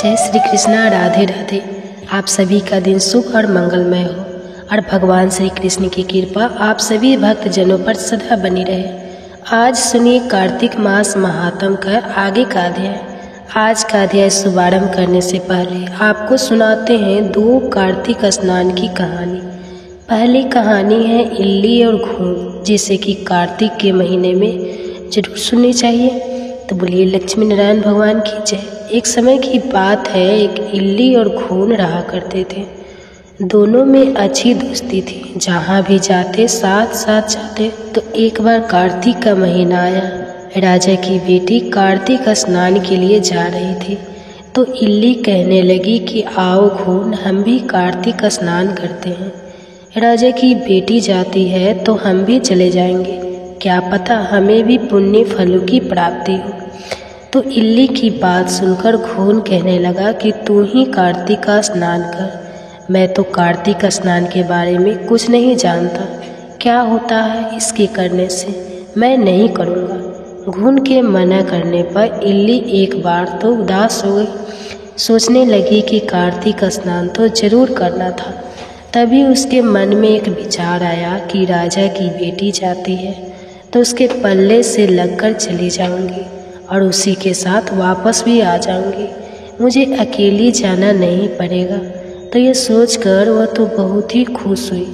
जय श्री कृष्णा। राधे राधे। आप सभी का दिन सुख और मंगलमय हो और भगवान श्री कृष्ण की कृपा आप सभी भक्त जनों पर सदा बनी रहे। आज सुनिए कार्तिक मास महात्म का आगे का अध्याय। आज का अध्याय शुभारंभ करने से पहले आपको सुनाते हैं 2 कार्तिक स्नान की कहानी। पहली कहानी है इल्ली और घून, जिसे कि कार्तिक के महीने में जरूर सुननी चाहिए। तो बोलिए लक्ष्मी नारायण भगवान की जय। एक समय की बात है, एक इल्ली और घून रहा करते थे। दोनों में अच्छी दोस्ती थी, जहाँ भी जाते साथ साथ जाते। तो एक बार कार्तिक का महीना आया। राजा की बेटी कार्तिक स्नान के लिए जा रही थी। तो इल्ली कहने लगी कि आओ घून, हम भी कार्तिक स्नान करते हैं। राजा की बेटी जाती है तो हम भी चले जाएंगे, क्या पता हमें भी पुण्य फलों की प्राप्ति हो। तो इल्ली की बात सुनकर घून कहने लगा कि तू ही कार्तिक का स्नान कर, मैं तो कार्तिक स्नान के बारे में कुछ नहीं जानता, क्या होता है इसके करने से, मैं नहीं करूँगा। घून के मना करने पर इल्ली एक बार तो उदास हो गई। सोचने लगी कि कार्तिक स्नान तो जरूर करना था। तभी उसके मन में एक विचार आया कि राजा की बेटी जाती है तो उसके पल्ले से लगकर चली जाऊंगी और उसी के साथ वापस भी आ जाऊंगी, मुझे अकेली जाना नहीं पड़ेगा। तो ये सोचकर वह तो बहुत ही खुश हुई।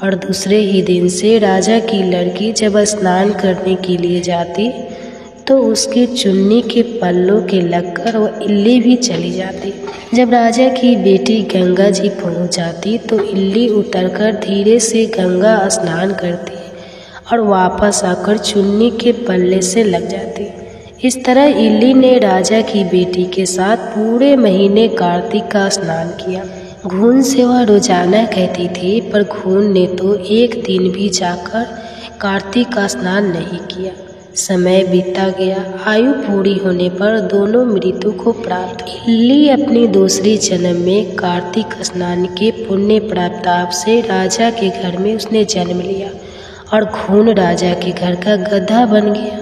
और दूसरे ही दिन से राजा की लड़की जब स्नान करने के लिए जाती तो उसकी चुन्नी के पल्लों के लगकर वह इल्ली भी चली जाती। जब राजा की बेटी गंगा जी पहुंच जाती तो इल्ली उतरकर धीरे से गंगा स्नान करती और वापस आकर चुन्नी के पल्ले से लग जाती। इस तरह इल्ली ने राजा की बेटी के साथ पूरे महीने कार्तिक का स्नान किया। घून से वह रोजाना कहती थी, पर घून ने तो एक दिन भी जाकर कार्तिक का स्नान नहीं किया। समय बीता गया। आयु पूरी होने पर दोनों मृत्यु को प्राप्त। इल्ली अपनी दूसरी जन्म में कार्तिक स्नान के पुण्य प्राप्ताप से राजा के घर में उसने जन्म लिया और घून राजा के घर का गधा बन गया।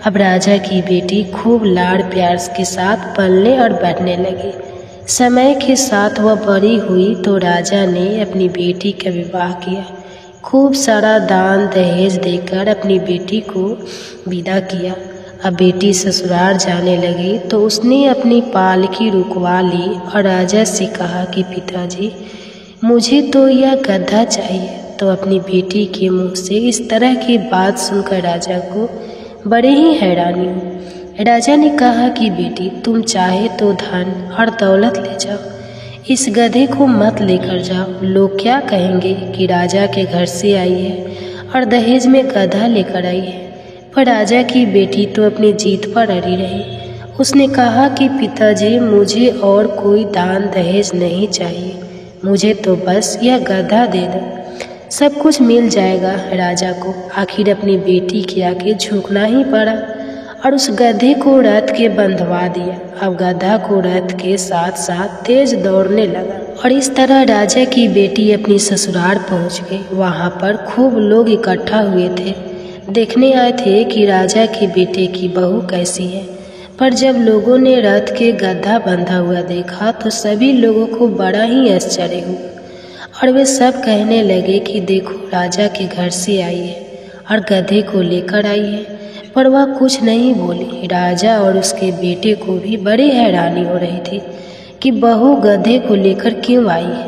अब राजा की बेटी खूब लाड़ प्यार के साथ पलने और बढ़ने लगी। समय के साथ वह बड़ी हुई तो राजा ने अपनी बेटी का विवाह किया। खूब सारा दान दहेज देकर अपनी बेटी को विदा किया। अब बेटी ससुराल जाने लगी तो उसने अपनी पालकी रुकवा ली और राजा से कहा कि पिताजी, मुझे तो यह गधा चाहिए। तो अपनी बेटी के मुंह से इस तरह की बात सुनकर राजा को बड़े ही हैरानी हुई। राजा ने कहा कि बेटी, तुम चाहे तो धन और दौलत ले जाओ, इस गधे को मत लेकर जाओ। लोग क्या कहेंगे कि राजा के घर से आई है और दहेज में गधा लेकर आई है। पर राजा की बेटी तो अपनी जीत पर अड़ी रही। उसने कहा कि पिताजी, मुझे और कोई दान दहेज नहीं चाहिए, मुझे तो बस यह गधा दे दो, सब कुछ मिल जाएगा। राजा को आखिर अपनी बेटी के आगे झुकना ही पड़ा और उस गधे को रथ के बंधवा दिया। अब गधा को रथ के साथ साथ तेज दौड़ने लगा और इस तरह राजा की बेटी अपनी ससुराल पहुंच गई। वहां पर खूब लोग इकट्ठा हुए थे, देखने आए थे कि राजा के बेटे की बहू कैसी है। पर जब लोगों ने रथ के गधा बंधा हुआ देखा तो सभी लोगों को बड़ा ही आश्चर्य हुआ और वे सब कहने लगे कि देखो, राजा के घर से आई है और गधे को लेकर आई है। पर वह कुछ नहीं बोली। राजा और उसके बेटे को भी बड़ी हैरानी हो रही थी कि बहू गधे को लेकर क्यों आई है।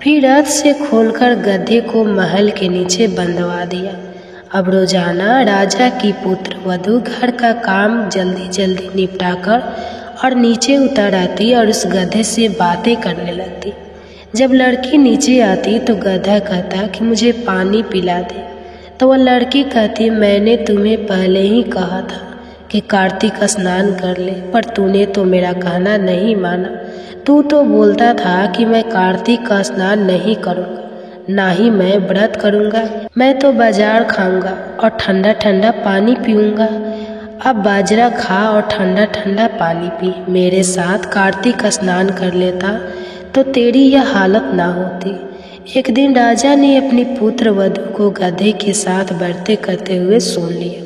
फिर रथ से खोलकर गधे को महल के नीचे बंधवा दिया। अब रोजाना राजा की पुत्र वधू घर का काम जल्दी जल्दी निपटाकर और नीचे उतर आती और उस गधे से बातें करने लगती। जब लड़की नीचे आती तो गधा कहता कि मुझे पानी पिला दे। तो वह लड़की कहती, मैंने तुम्हें पहले ही कहा था कि कार्तिक स्नान कर ले, पर तूने तो मेरा कहना नहीं माना। तू तो बोलता था कि मैं कार्तिक का स्नान नहीं करूँगा, ना ही मैं व्रत करूँगा, मैं तो बाजार खाऊंगा और ठंडा ठंडा पानी पीऊँगा। अब बाजरा खा और ठंडा ठंडा पानी पी, मेरे साथ कार्तिक स्नान कर लेता तो तेरी यह हालत ना होती। एक दिन राजा ने अपनी पुत्र वधू को गधे के साथ बढ़ते करते हुए सुन लिया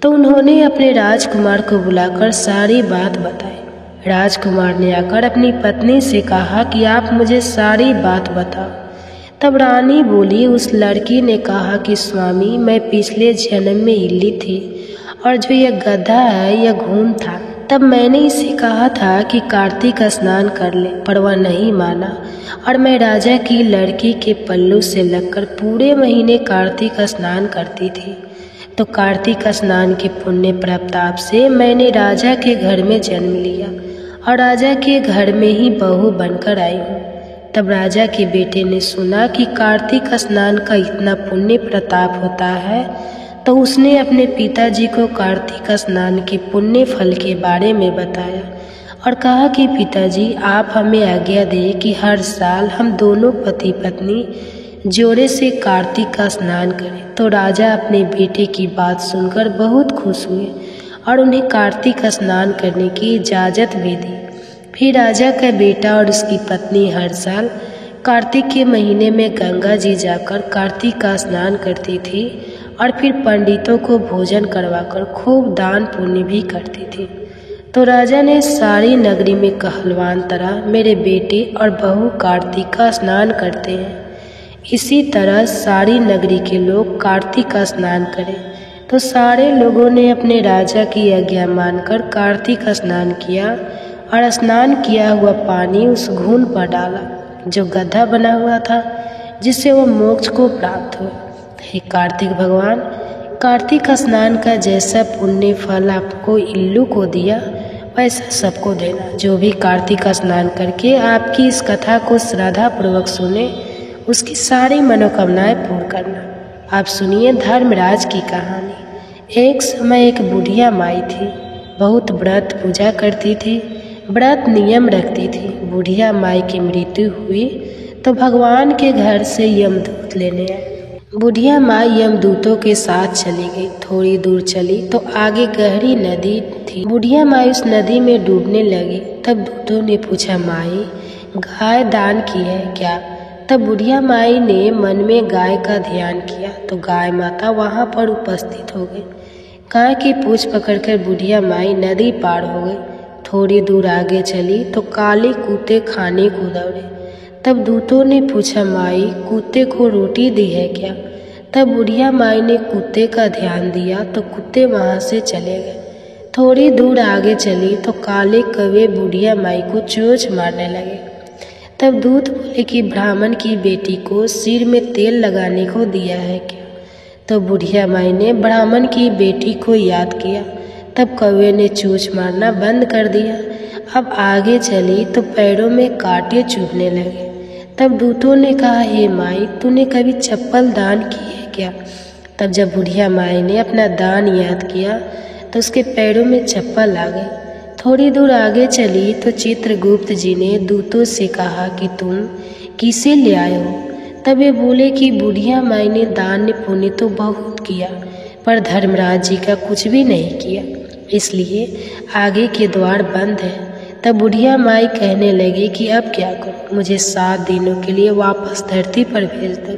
तो उन्होंने अपने राजकुमार को बुलाकर सारी बात बताई। राजकुमार ने आकर अपनी पत्नी से कहा कि आप मुझे सारी बात बताओ। तब रानी बोली, उस लड़की ने कहा कि स्वामी, मैं पिछले जन्म में इल्ली थी और जो यह गधा है यह घूम था। तब मैंने इसे कहा था कि कार्तिक स्नान कर ले, पर वह नहीं माना और मैं राजा की लड़की के पल्लू से लगकर पूरे महीने कार्तिक स्नान करती थी। तो कार्तिक स्नान के पुण्य प्रताप से मैंने राजा के घर में जन्म लिया और राजा के घर में ही बहू बनकर आई हूँ। तब राजा के बेटे ने सुना कि कार्तिक स्नान का इतना पुण्य प्रताप होता है, तो उसने अपने पिताजी को कार्तिक स्नान के पुण्य फल के बारे में बताया और कहा कि पिताजी, आप हमें आज्ञा दें कि हर साल हम दोनों पति पत्नी जोड़े से कार्तिक का स्नान करें। तो राजा अपने बेटे की बात सुनकर बहुत खुश हुए और उन्हें कार्तिक स्नान करने की इजाज़त भी दी। फिर राजा का बेटा और उसकी पत्नी हर साल कार्तिक के महीने में गंगा जी जाकर कार्तिक का स्नान करती थी और फिर पंडितों को भोजन करवाकर खूब दान पुण्य भी करती थी। तो राजा ने सारी नगरी में कहलवान तरह मेरे बेटे और बहू कार्तिक का स्नान करते हैं, इसी तरह सारी नगरी के लोग कार्तिक का स्नान करें। तो सारे लोगों ने अपने राजा की आज्ञा मानकर कार्तिक स्नान किया और स्नान किया हुआ पानी उस घून पर डाला जो गड्ढा बना हुआ था, जिससे वो मोक्ष को प्राप्त हुए। हे कार्तिक भगवान, कार्तिक स्नान का जैसा पुण्य फल आपको इल्लू को दिया, वैसा सबको देना। जो भी कार्तिक स्नान करके आपकी इस कथा को श्रद्धापूर्वक सुने, उसकी सारी मनोकामनाएं पूर्ण करना। आप सुनिए धर्मराज की कहानी। एक समय एक बुढ़िया माई थी, बहुत व्रत पूजा करती थी, व्रत नियम रखती थी। बुढ़िया माई की मृत्यु हुई तो भगवान के घर से यमदूत लेने आए। बुढ़िया माई यमदूतों के साथ चली गई। थोड़ी दूर चली तो आगे गहरी नदी थी। बुढ़िया माई उस नदी में डूबने लगी। तब दूतों ने पूछा, माई, गाय दान की है क्या? तब बुढ़िया माई ने मन में गाय का ध्यान किया तो गाय माता वहां पर उपस्थित हो गई। गाय की पूंछ पकड़कर बुढ़िया माई नदी पार हो गई। थोड़ी दूर आगे चली तो काले कुत्ते खाने को दौड़े। तब दूतों ने पूछा, माई, कुत्ते को रोटी दी है क्या? तब बुढ़िया माई ने कुत्ते का ध्यान दिया तो कुत्ते वहां से चले गए। थोड़ी दूर आगे चली तो काले कौवे बुढ़िया माई को चोंच मारने लगे। तब दूत बोले कि ब्राह्मण की बेटी को सिर में तेल लगाने को दिया है क्या? तो बुढ़िया माई ने ब्राह्मण की बेटी को याद किया। तब कौवे ने चोंच मारना बंद कर दिया। अब आगे चली तो पैरों में कांटे चुभने लगे। तब दूतों ने कहा, हे माई, तूने कभी चप्पल दान की है क्या? तब जब बुढ़िया माई ने अपना दान याद किया तो उसके पैरों में चप्पल आ गई। थोड़ी दूर आगे चली तो चित्रगुप्त जी ने दूतों से कहा कि तुम किसे ले आए हो? तब वे बोले कि बुढ़िया माई ने दान पुण्य तो बहुत किया, पर धर्मराज जी का कुछ भी नहीं किया, इसलिए आगे के द्वार बंद है। तब बुढ़िया माई कहने लगी कि अब क्या करूं? मुझे 7 दिनों के लिए वापस धरती पर भेज दो।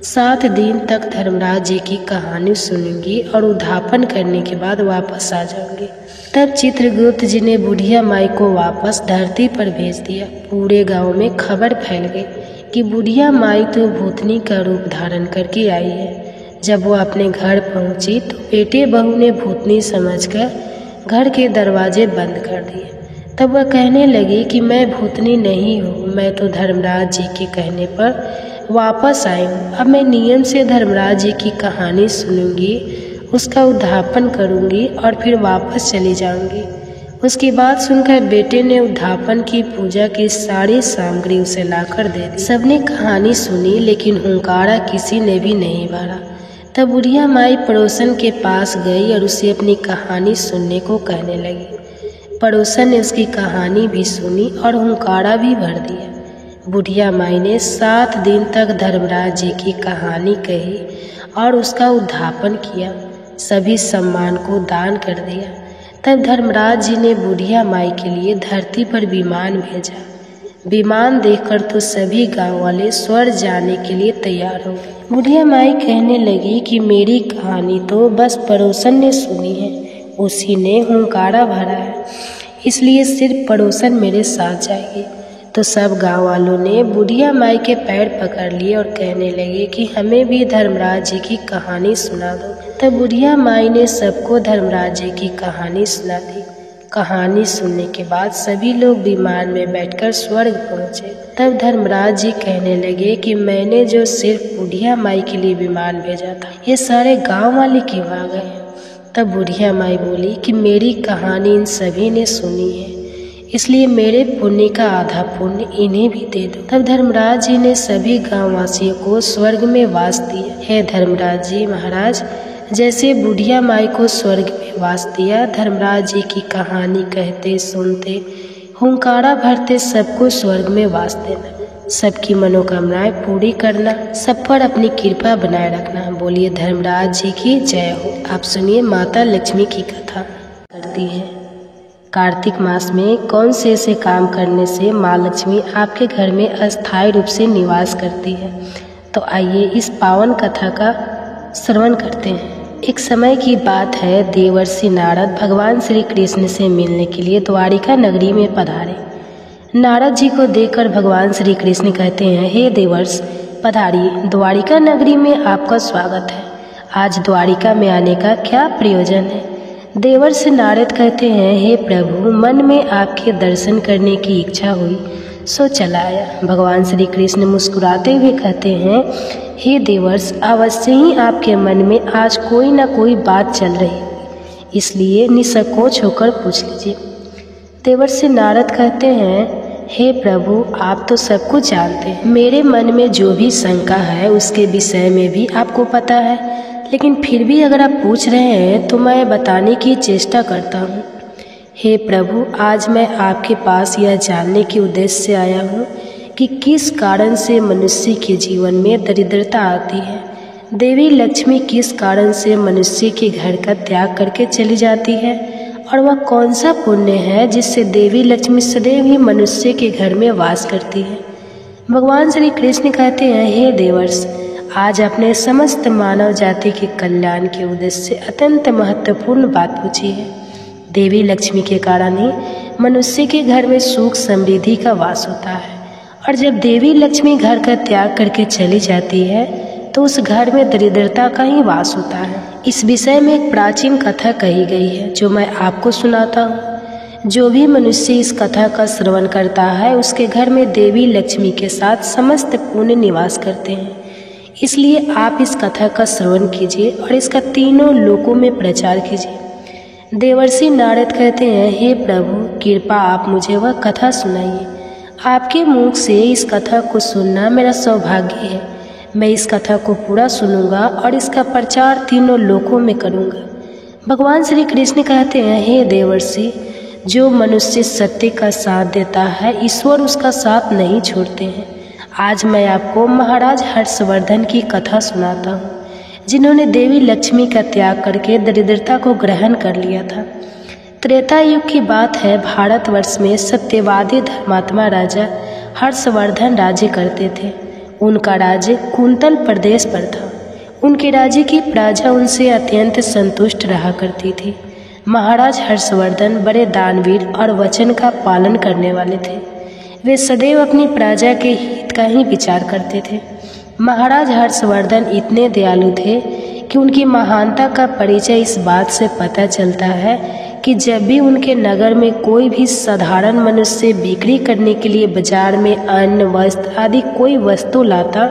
7 दिन तक धर्मराज जी की कहानी सुनूंगी और उद्धापन करने के बाद वापस आ जाऊंगी। तब चित्रगुप्त जी ने बुढ़िया माई को वापस धरती पर भेज दिया। पूरे गांव में खबर फैल गई कि बुढ़िया माई तो भूतनी का रूप धारण करके आई है। जब वो अपने घर पहुंची तो बेटे बहू ने भूतनी समझकर घर के दरवाजे बंद कर दिए। तब वह कहने लगी कि मैं भूतनी नहीं हूँ, मैं तो धर्मराज जी के कहने पर वापस आई हूँ। अब मैं नियम से धर्मराज जी की कहानी सुनूंगी, उसका उद्धापन करूंगी और फिर वापस चली जाऊंगी। उसकी बात सुनकर बेटे ने उद्धापन की पूजा की सारी सामग्री उसे लाकर दे दी। सबने कहानी सुनी लेकिन हुंकारा किसी ने भी नहीं भरा। तब बुढ़िया माई पड़ोसन के पास गई और उसे अपनी कहानी सुनने को कहने लगी। पड़ोसन ने उसकी कहानी भी सुनी और हुंकारा भी भर दिया। बुढ़िया माई ने 7 दिन तक धर्मराज जी की कहानी कही और उसका उद्धापन किया। सभी सम्मान को दान कर दिया। तब धर्मराज जी ने बुढ़िया माई के लिए धरती पर विमान भेजा। विमान देखकर तो सभी गांव वाले स्वर्ग जाने के लिए तैयार हो गए। बुढ़िया माई कहने लगी कि मेरी कहानी तो बस पड़ोसन ने सुनी है, उसी ने हुंकारा भरा है, इसलिए सिर्फ पड़ोसन मेरे साथ जाएगी। तो सब गांव वालों ने बुढ़िया माई के पैर पकड़ लिए और कहने लगे कि हमें भी धर्मराज जी की कहानी सुना दो। तब बुढ़िया माई ने सबको धर्मराज जी की कहानी सुना दी। कहानी सुनने के बाद सभी लोग विमान में बैठकर स्वर्ग पहुंचे। तब धर्मराज जी कहने लगे कि मैंने जो सिर्फ बुढ़िया माई के लिए विमान भेजा था, ये सारे गांव वाले क्यों आ गए? तब बुढ़िया माई बोली कि मेरी कहानी इन सभी ने सुनी है, इसलिए मेरे पुण्य का आधा पुण्य इन्हें भी दे दो। तब धर्मराज जी ने सभी गाँव वासियों को स्वर्ग में वास दिया। हे धर्मराज जी महाराज, जैसे बुढ़िया माई को स्वर्ग में वास दिया, धर्मराज जी की कहानी कहते सुनते हुंकारा भरते सबको स्वर्ग में वास देना, सबकी मनोकामनाएं पूरी करना, सब पर अपनी कृपा बनाए रखना। बोलिए धर्मराज जी की जय हो। आप सुनिए माता लक्ष्मी की कथा करती है। कार्तिक मास में कौन से ऐसे काम करने से माँ लक्ष्मी आपके घर में अस्थायी रूप से निवास करती है? तो आइए इस पावन कथा का श्रवण करते हैं। एक समय की बात है, देवर्षि नारद भगवान श्री कृष्ण से मिलने के लिए द्वारिका नगरी में पधारे। नारद जी को देखकर भगवान श्री कृष्ण कहते हैं, हे देवर्ष पधारिए, द्वारिका नगरी में आपका स्वागत है। आज द्वारिका में आने का क्या प्रयोजन है? देवर्षि नारद कहते हैं, हे प्रभु, मन में आपके दर्शन करने की इच्छा हुई सो चला आया। भगवान श्री कृष्ण मुस्कुराते हुए कहते हैं, हे देवर्ष, अवश्य ही आपके मन में आज कोई ना कोई बात चल रही है, इसलिए निसंकोच होकर पूछ लीजिए। देवर्षि नारद कहते हैं, हे प्रभु, आप तो सब कुछ जानते हैं, मेरे मन में जो भी शंका है उसके विषय में भी आपको पता है, लेकिन फिर भी अगर आप पूछ रहे हैं तो मैं बताने की चेष्टा करता हूँ। हे प्रभु, आज मैं आपके पास यह जानने के उद्देश्य से आया हूँ कि किस कारण से मनुष्य के जीवन में दरिद्रता आती है। देवी लक्ष्मी किस कारण से मनुष्य के घर का त्याग करके चली जाती है, और वह कौन सा पुण्य है जिससे देवी लक्ष्मी सदैव ही मनुष्य के घर में वास करती है। भगवान श्री कृष्ण कहते हैं, हे देवर्ष, आज अपने समस्त मानव जाति के कल्याण के उद्देश्य से अत्यंत महत्वपूर्ण बात पूछी है। देवी लक्ष्मी के कारण ही मनुष्य के घर में सुख समृद्धि का वास होता है, और जब देवी लक्ष्मी घर का त्याग करके चली जाती है तो उस घर में दरिद्रता का ही वास होता है। इस विषय में एक प्राचीन कथा कही गई है जो मैं आपको सुनाता हूँ। जो भी मनुष्य इस कथा का श्रवण करता है उसके घर में देवी लक्ष्मी के साथ समस्त पुण्य निवास करते हैं। इसलिए आप इस कथा का श्रवण कीजिए और इसका तीनों लोकों में प्रचार कीजिए। देवर्षि नारद कहते हैं, हे प्रभु, कृपा आप मुझे वह कथा सुनाइए। आपके मुख से इस कथा को सुनना मेरा सौभाग्य है। मैं इस कथा को पूरा सुनूंगा और इसका प्रचार तीनों लोकों में करूंगा। भगवान श्री कृष्ण कहते हैं, हे देवर्षि, जो मनुष्य सत्य का साथ देता है ईश्वर उसका साथ नहीं छोड़ते हैं। आज मैं आपको महाराज हर्षवर्धन की कथा सुनाता हूँ, जिन्होंने देवी लक्ष्मी का त्याग करके दरिद्रता को ग्रहण कर लिया था। त्रेता युग की बात है। भारतवर्ष में सत्यवादी धर्मात्मा राजा हर्षवर्धन राज्य करते थे। उनका राज्य कुंतल प्रदेश पर था। उनके राज्य की प्रजा उनसे अत्यंत संतुष्ट रहा करती थी। महाराज हर्षवर्धन बड़े दानवीर और वचन का पालन करने वाले थे। वे सदैव अपनी प्रजा के हित का ही विचार करते थे। महाराज हर्षवर्धन इतने दयालु थे कि उनकी महानता का परिचय इस बात से पता चलता है कि जब भी उनके नगर में कोई भी साधारण मनुष्य बिक्री करने के लिए बाजार में अन्न, वस्त्र आदि कोई वस्तु लाता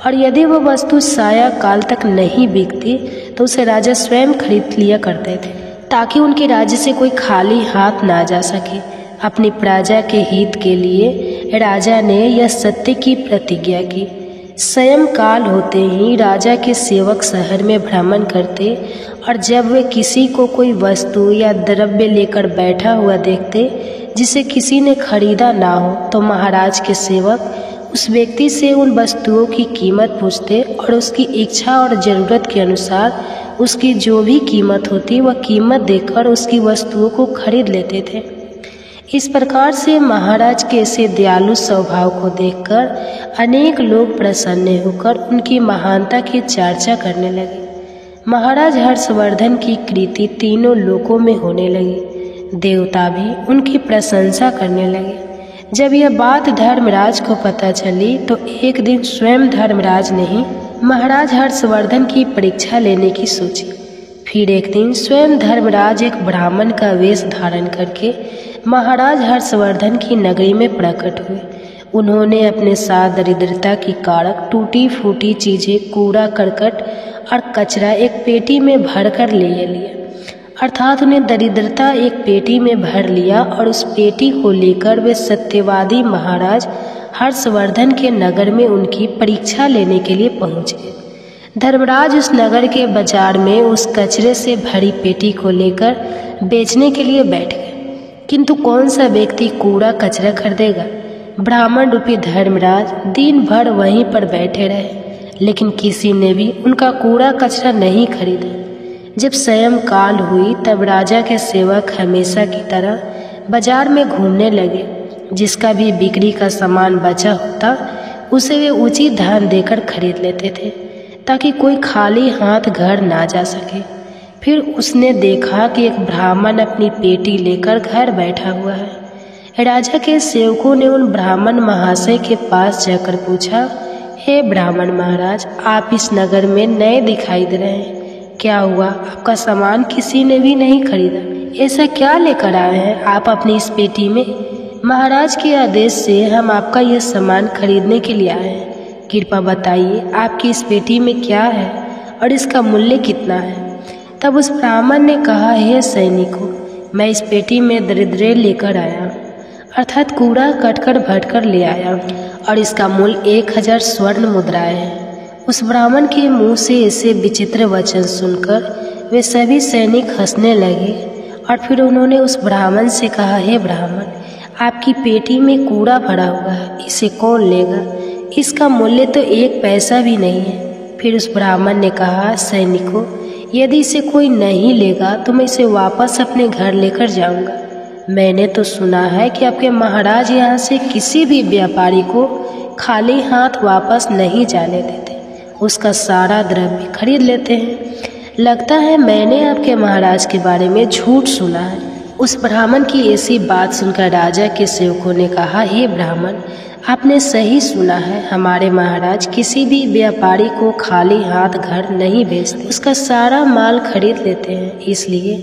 और यदि वह वस्तु साया काल तक नहीं बिकती तो उसे राजा स्वयं खरीद लिया करते थे, ताकि उनके राज्य से कोई खाली हाथ ना जा सके। अपनी प्रजा के हित के लिए राजा ने यह सत्य की प्रतिज्ञा की। स्वयं काल होते ही राजा के सेवक शहर में भ्रमण करते और जब वे किसी को कोई वस्तु या द्रव्य लेकर बैठा हुआ देखते जिसे किसी ने खरीदा ना हो तो महाराज के सेवक उस व्यक्ति से उन वस्तुओं की कीमत पूछते और उसकी इच्छा और ज़रूरत के अनुसार उसकी जो भी कीमत होती वह कीमत देकर उसकी वस्तुओं को खरीद लेते थे। इस प्रकार से महाराज के ऐसे दयालु स्वभाव को देखकर अनेक लोग प्रसन्न होकर उनकी महानता की चर्चा करने लगे। महाराज हर्षवर्धन की कीर्ति तीनों लोकों में होने लगी। देवता भी उनकी प्रशंसा करने लगे। जब यह बात धर्मराज को पता चली तो एक दिन स्वयं धर्मराज ने ही महाराज हर्षवर्धन की परीक्षा लेने की सोची। फिर एक दिन स्वयं धर्मराज एक ब्राह्मण का वेश धारण करके महाराज हर्षवर्धन की नगरी में प्रकट हुए। उन्होंने अपने साथ दरिद्रता की कारक टूटी फूटी चीज़ें, कूड़ा करकट और कचरा एक पेटी में भरकर ले लिया। अर्थात उन्हें दरिद्रता एक पेटी में भर लिया और उस पेटी को लेकर वे सत्यवादी महाराज हर्षवर्धन के नगर में उनकी परीक्षा लेने के लिए पहुँचे। धर्मराज उस नगर के बाजार में उस कचरे से भरी पेटी को लेकर बेचने के लिए बैठ गए, किंतु कौन सा व्यक्ति कूड़ा कचरा खरीदेगा। ब्राह्मण रूपी धर्मराज दिन भर वहीं पर बैठे रहे, लेकिन किसी ने भी उनका कूड़ा कचरा नहीं खरीदा। जब सायंकाल हुई तब राजा के सेवक हमेशा की तरह बाजार में घूमने लगे। जिसका भी बिक्री का सामान बचा होता उसे वे उचित दाम देकर खरीद लेते थे, ताकि कोई खाली हाथ घर ना जा सके। फिर उसने देखा कि एक ब्राह्मण अपनी पेटी लेकर घर बैठा हुआ है। राजा के सेवकों ने उन ब्राह्मण महाशय के पास जाकर पूछा, हे ब्राह्मण महाराज, आप इस नगर में नए दिखाई दे रहे हैं, क्या हुआ? आपका सामान किसी ने भी नहीं खरीदा, ऐसा क्या लेकर आए हैं आप अपनी इस पेटी में? महाराज के आदेश से हम आपका यह सामान खरीदने के लिए आए हैं। कृपया बताइए आपकी इस पेटी में क्या है और इसका मूल्य कितना है। तब उस ब्राह्मण ने कहा, हे सैनिकों, मैं इस पेटी में दरिद्र लेकर आया हूँ, अर्थात कूड़ा कटकर भटकर ले आया हूँ, और इसका मूल्य 1000 स्वर्ण मुद्राएं है। उस ब्राह्मण के मुंह से ऐसे विचित्र वचन सुनकर वे सभी सैनिक हंसने लगे। और फिर उन्होंने उस ब्राह्मण से कहा, हे ब्राह्मण, आपकी पेटी में कूड़ा भरा हुआ है, इसे कौन लेगा? इसका मूल्य तो 1 पैसा भी नहीं है। फिर उस ब्राह्मण ने कहा, सैनिकों, यदि इसे कोई नहीं लेगा तो मैं इसे वापस अपने घर लेकर जाऊंगा। मैंने तो सुना है कि आपके महाराज यहाँ से किसी भी व्यापारी को खाली हाथ वापस नहीं जाने देते, उसका सारा द्रव्य खरीद लेते हैं। लगता है मैंने आपके महाराज के बारे में झूठ सुना है। उस ब्राह्मण की ऐसी बात सुनकर राजा के सेवकों ने कहा, हे ब्राह्मण, आपने सही सुना है, हमारे महाराज किसी भी व्यापारी को खाली हाथ घर नहीं भेजते, उसका सारा माल खरीद लेते हैं। इसलिए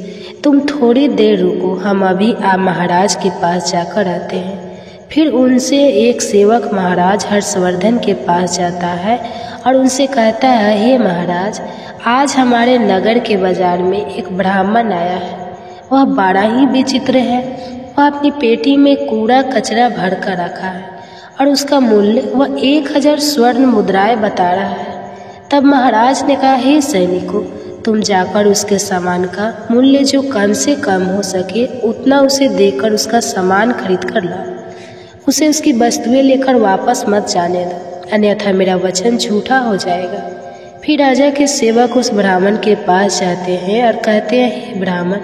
तुम थोड़ी देर रुको, हम अभी आप महाराज के पास जाकर आते हैं। फिर उनसे एक सेवक महाराज हर्षवर्धन के पास जाता है और उनसे कहता है, हे महाराज, आज हमारे नगर के बाजार में एक ब्राह्मण आया है। वह बड़ा ही विचित्र है। वह अपनी पेटी में कूड़ा कचरा भर कर रखा है और उसका मूल्य वह 1000 स्वर्ण मुद्राएं बता रहा है। तब महाराज ने कहा, हे सैनिकों, तुम जाकर उसके सामान का मूल्य जो कम से कम हो सके उतना उसे देकर उसका सामान खरीद कर लाओ। उसे उसकी वस्तुएं लेकर वापस मत जाने दो, अन्यथा मेरा वचन झूठा हो जाएगा। फिर राजा के सेवक उस ब्राह्मण के पास जाते हैं और कहते हैं, हे ब्राह्मण,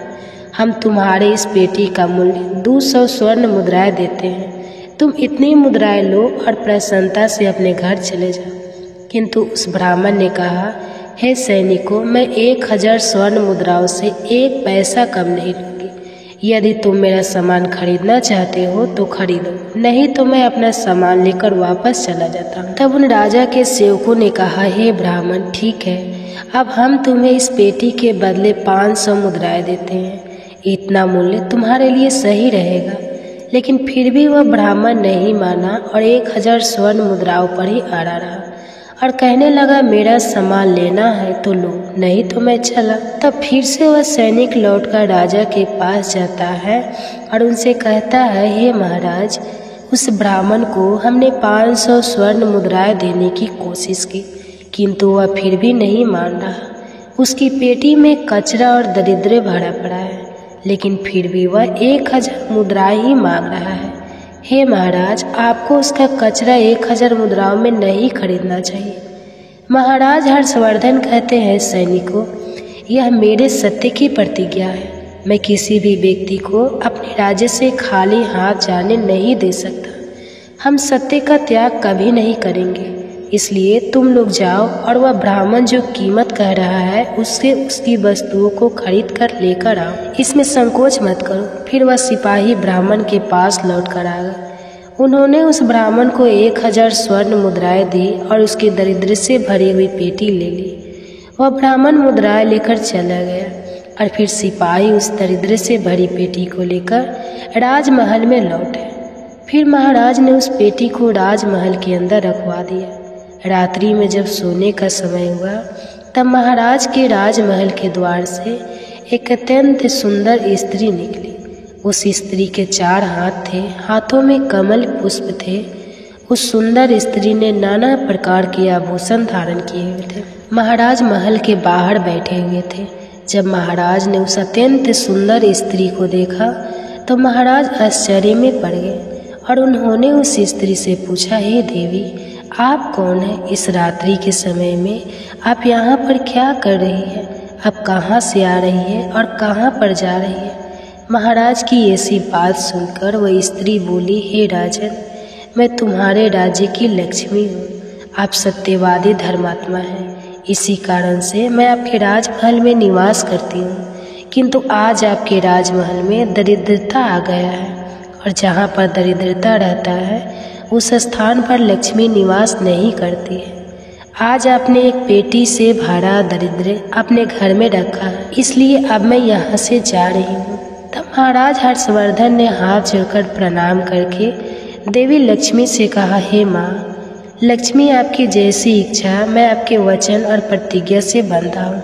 हम तुम्हारे इस पेटी का मूल्य 200 स्वर्ण मुद्राएं देते हैं। तुम इतनी मुद्राएं लो और प्रसन्नता से अपने घर चले जाओ। किंतु उस ब्राह्मण ने कहा, हे सैनिकों, मैं 1000 स्वर्ण मुद्राओं से 1 पैसा कम नहीं लूँगी। यदि तुम मेरा सामान खरीदना चाहते हो तो खरीदो, नहीं तो मैं अपना सामान लेकर वापस चला जाता हूँ। तब उन राजा के सेवकों ने कहा, हे ब्राह्मण, ठीक है, अब हम तुम्हें इस पेटी के बदले 500 मुद्राएं देते हैं। इतना मूल्य तुम्हारे लिए सही रहेगा। लेकिन फिर भी वह ब्राह्मण नहीं माना और 1000 स्वर्ण मुद्राओं पर ही अड़ा रहा और कहने लगा, मेरा सामान लेना है तो लो, नहीं तो मैं चला। तब फिर से वह सैनिक लौटकर राजा के पास जाता है और उनसे कहता है, हे महाराज, उस ब्राह्मण को हमने 500 स्वर्ण मुद्राएं देने की कोशिश की, किंतु वह फिर भी नहीं मान रहा। उसकी पेटी में कचरा और दरिद्र भरा पड़ा है, लेकिन फिर भी वह 1000 मुद्राएं ही मांग रहा है। हे महाराज, आपको उसका कचरा 1000 मुद्राओं में नहीं खरीदना चाहिए। महाराज हर्षवर्धन कहते हैं, सैनिकों, यह मेरे सत्य की प्रतिज्ञा है। मैं किसी भी व्यक्ति को अपने राज्य से खाली हाथ जाने नहीं दे सकता। हम सत्य का त्याग कभी नहीं करेंगे। इसलिए तुम लोग जाओ और वह ब्राह्मण जो कीमत कह रहा है उससे उसकी वस्तुओं को खरीद कर लेकर आओ। इसमें संकोच मत करो। फिर वह सिपाही ब्राह्मण के पास लौट कर आ गए। उन्होंने उस ब्राह्मण को 1000 स्वर्ण मुद्राएं दी और उसकी दरिद्र से भरी हुई पेटी ले ली। वह ब्राह्मण मुद्राएं लेकर चला गया और फिर सिपाही उस दरिद्र से भरी पेटी को लेकर राजमहल में लौटे। फिर महाराज ने उस पेटी को राजमहल के अंदर रखवा दिया। रात्रि में जब सोने का समय हुआ तब महाराज के राजमहल के द्वार से एक अत्यंत सुंदर स्त्री निकली। उस स्त्री के 4 हाथ थे, हाथों में कमल पुष्प थे। उस सुंदर स्त्री ने नाना प्रकार के आभूषण धारण किए हुए थे। महाराज महल के बाहर बैठे हुए थे। जब महाराज ने उस अत्यंत सुंदर स्त्री को देखा तो महाराज आश्चर्य में पड़ गए और उन्होंने उस स्त्री से पूछा, हे देवी, आप कौन हैं? इस रात्रि के समय में आप यहाँ पर क्या कर रही है? आप कहाँ से आ रही है और कहाँ पर जा रही है? महाराज की ऐसी बात सुनकर वह स्त्री बोली, हे राजन, मैं तुम्हारे राज्य की लक्ष्मी हूँ। आप सत्यवादी धर्मात्मा हैं, इसी कारण से मैं आपके राजमहल में निवास करती हूँ। किंतु आज आपके राजमहल में दरिद्रता आ गया है और जहाँ पर दरिद्रता रहता है उस स्थान पर लक्ष्मी निवास नहीं करती है। आज आपने एक पेटी से भरा दरिद्र अपने घर में रखा है, इसलिए अब मैं यहाँ से जा रही हूँ। तब महाराज हर्षवर्धन ने हाथ जोड़कर प्रणाम करके देवी लक्ष्मी से कहा, हे माँ लक्ष्मी, आपकी जैसी इच्छा मैं आपके वचन और प्रतिज्ञा से बंधा हूँ।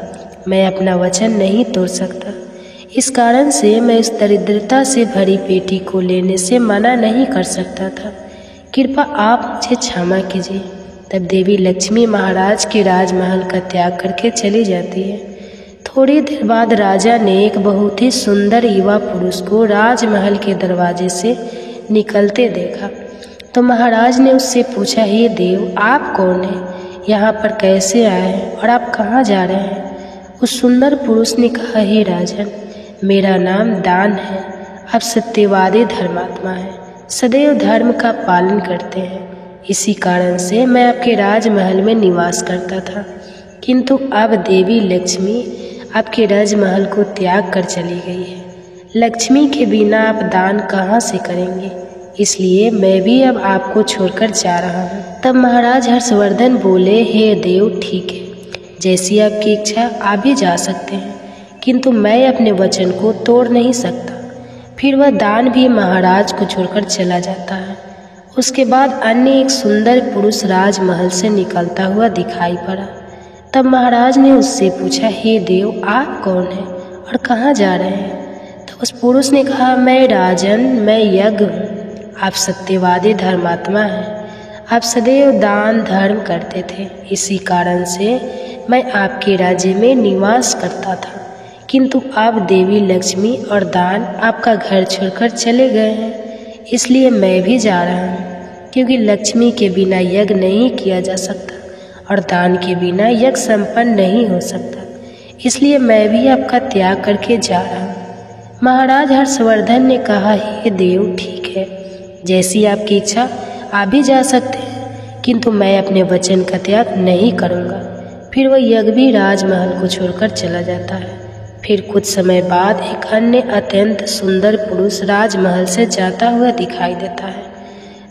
मैं अपना वचन नहीं तोड़ सकता। इस कारण से मैं उस दरिद्रता से भरी पेटी को लेने से मना नहीं कर सकता था। कृपा आप मुझे क्षमा कीजिए। तब देवी लक्ष्मी महाराज के राजमहल का त्याग करके चली जाती है। थोड़ी देर बाद राजा ने एक बहुत ही सुंदर युवा पुरुष को राजमहल के दरवाजे से निकलते देखा तो महाराज ने उससे पूछा, हे देव, आप कौन हैं? यहाँ पर कैसे आए हैं और आप कहाँ जा रहे हैं? उस सुंदर पुरुष ने कहा, हे राजन, मेरा नाम दान है। आप सत्यवादी धर्मात्मा हैं, सदैव धर्म का पालन करते हैं। इसी कारण से मैं आपके राजमहल में निवास करता था, किंतु अब देवी लक्ष्मी आपके राजमहल को त्याग कर चली गई है। लक्ष्मी के बिना आप दान कहाँ से करेंगे? इसलिए मैं भी अब आपको छोड़कर जा रहा हूँ। तब महाराज हर्षवर्धन बोले, हे देव, ठीक है, जैसी आपकी इच्छा आप भी जा सकते हैं, किंतु मैं अपने वचन को तोड़ नहीं सकता। फिर वह दान भी महाराज को छोड़कर चला जाता है। उसके बाद अन्य एक सुंदर पुरुष राजमहल से निकलता हुआ दिखाई पड़ा। तब महाराज ने उससे पूछा, हे देव, आप कौन हैं और कहाँ जा रहे हैं? तो उस पुरुष ने कहा, मैं राजन, मैं यज्ञ हूँ। आप सत्यवादी धर्मात्मा हैं। आप सदैव दान धर्म करते थे, इसी कारण से मैं आपके राज्य में निवास करता था। किंतु अब देवी लक्ष्मी और दान आपका घर छोड़कर चले गए हैं, इसलिए मैं भी जा रहा हूँ, क्योंकि लक्ष्मी के बिना यज्ञ नहीं किया जा सकता और दान के बिना यज्ञ संपन्न नहीं हो सकता। इसलिए मैं भी आपका त्याग करके जा रहा हूँ। महाराज हर्षवर्धन ने कहा, हे देव, ठीक है, जैसी आपकी इच्छा आप भी जा सकते हैं, किंतु मैं अपने वचन का त्याग नहीं करूँगा। फिर वह यज्ञ भी राजमहल को छोड़कर चला जाता है। फिर कुछ समय बाद एक अन्य अत्यंत सुंदर पुरुष राजमहल से जाता हुआ दिखाई देता है।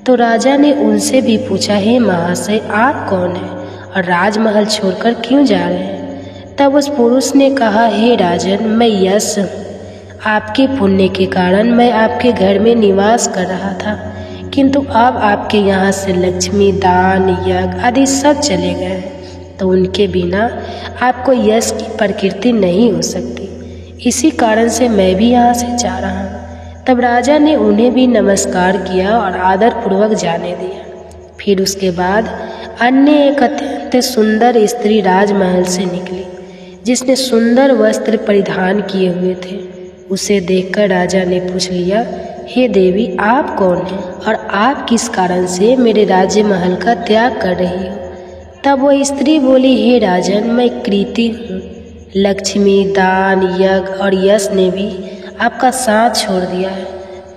तो राजा ने उनसे भी पूछा, हे महाशय, आप कौन हैं और राजमहल छोड़कर क्यों जा रहे हैं? तब उस पुरुष ने कहा, हे राजन, मैं यश हूँ। आपके पुण्य के कारण मैं आपके घर में निवास कर रहा था, किंतु अब आपके यहाँ से लक्ष्मी, दान, यज्ञ आदि सब चले गए हैं, तो उनके बिना आपको यश की प्रकृति नहीं हो सकती। इसी कारण से मैं भी यहाँ से जा रहा हूँ। तब राजा ने उन्हें भी नमस्कार किया और आदरपूर्वक जाने दिया। फिर उसके बाद अन्य एक अत्यंत सुंदर स्त्री राजमहल से निकली, जिसने सुंदर वस्त्र परिधान किए हुए थे। उसे देखकर राजा ने पूछ लिया, हे देवी, आप कौन हैं और आप किस कारण से मेरे राज्य महल का त्याग कर रही हो? तब वह स्त्री बोली, हे राजन, मैं कृति हूँ। लक्ष्मी, दान, यज्ञ और यश ने भी आपका साथ छोड़ दिया है,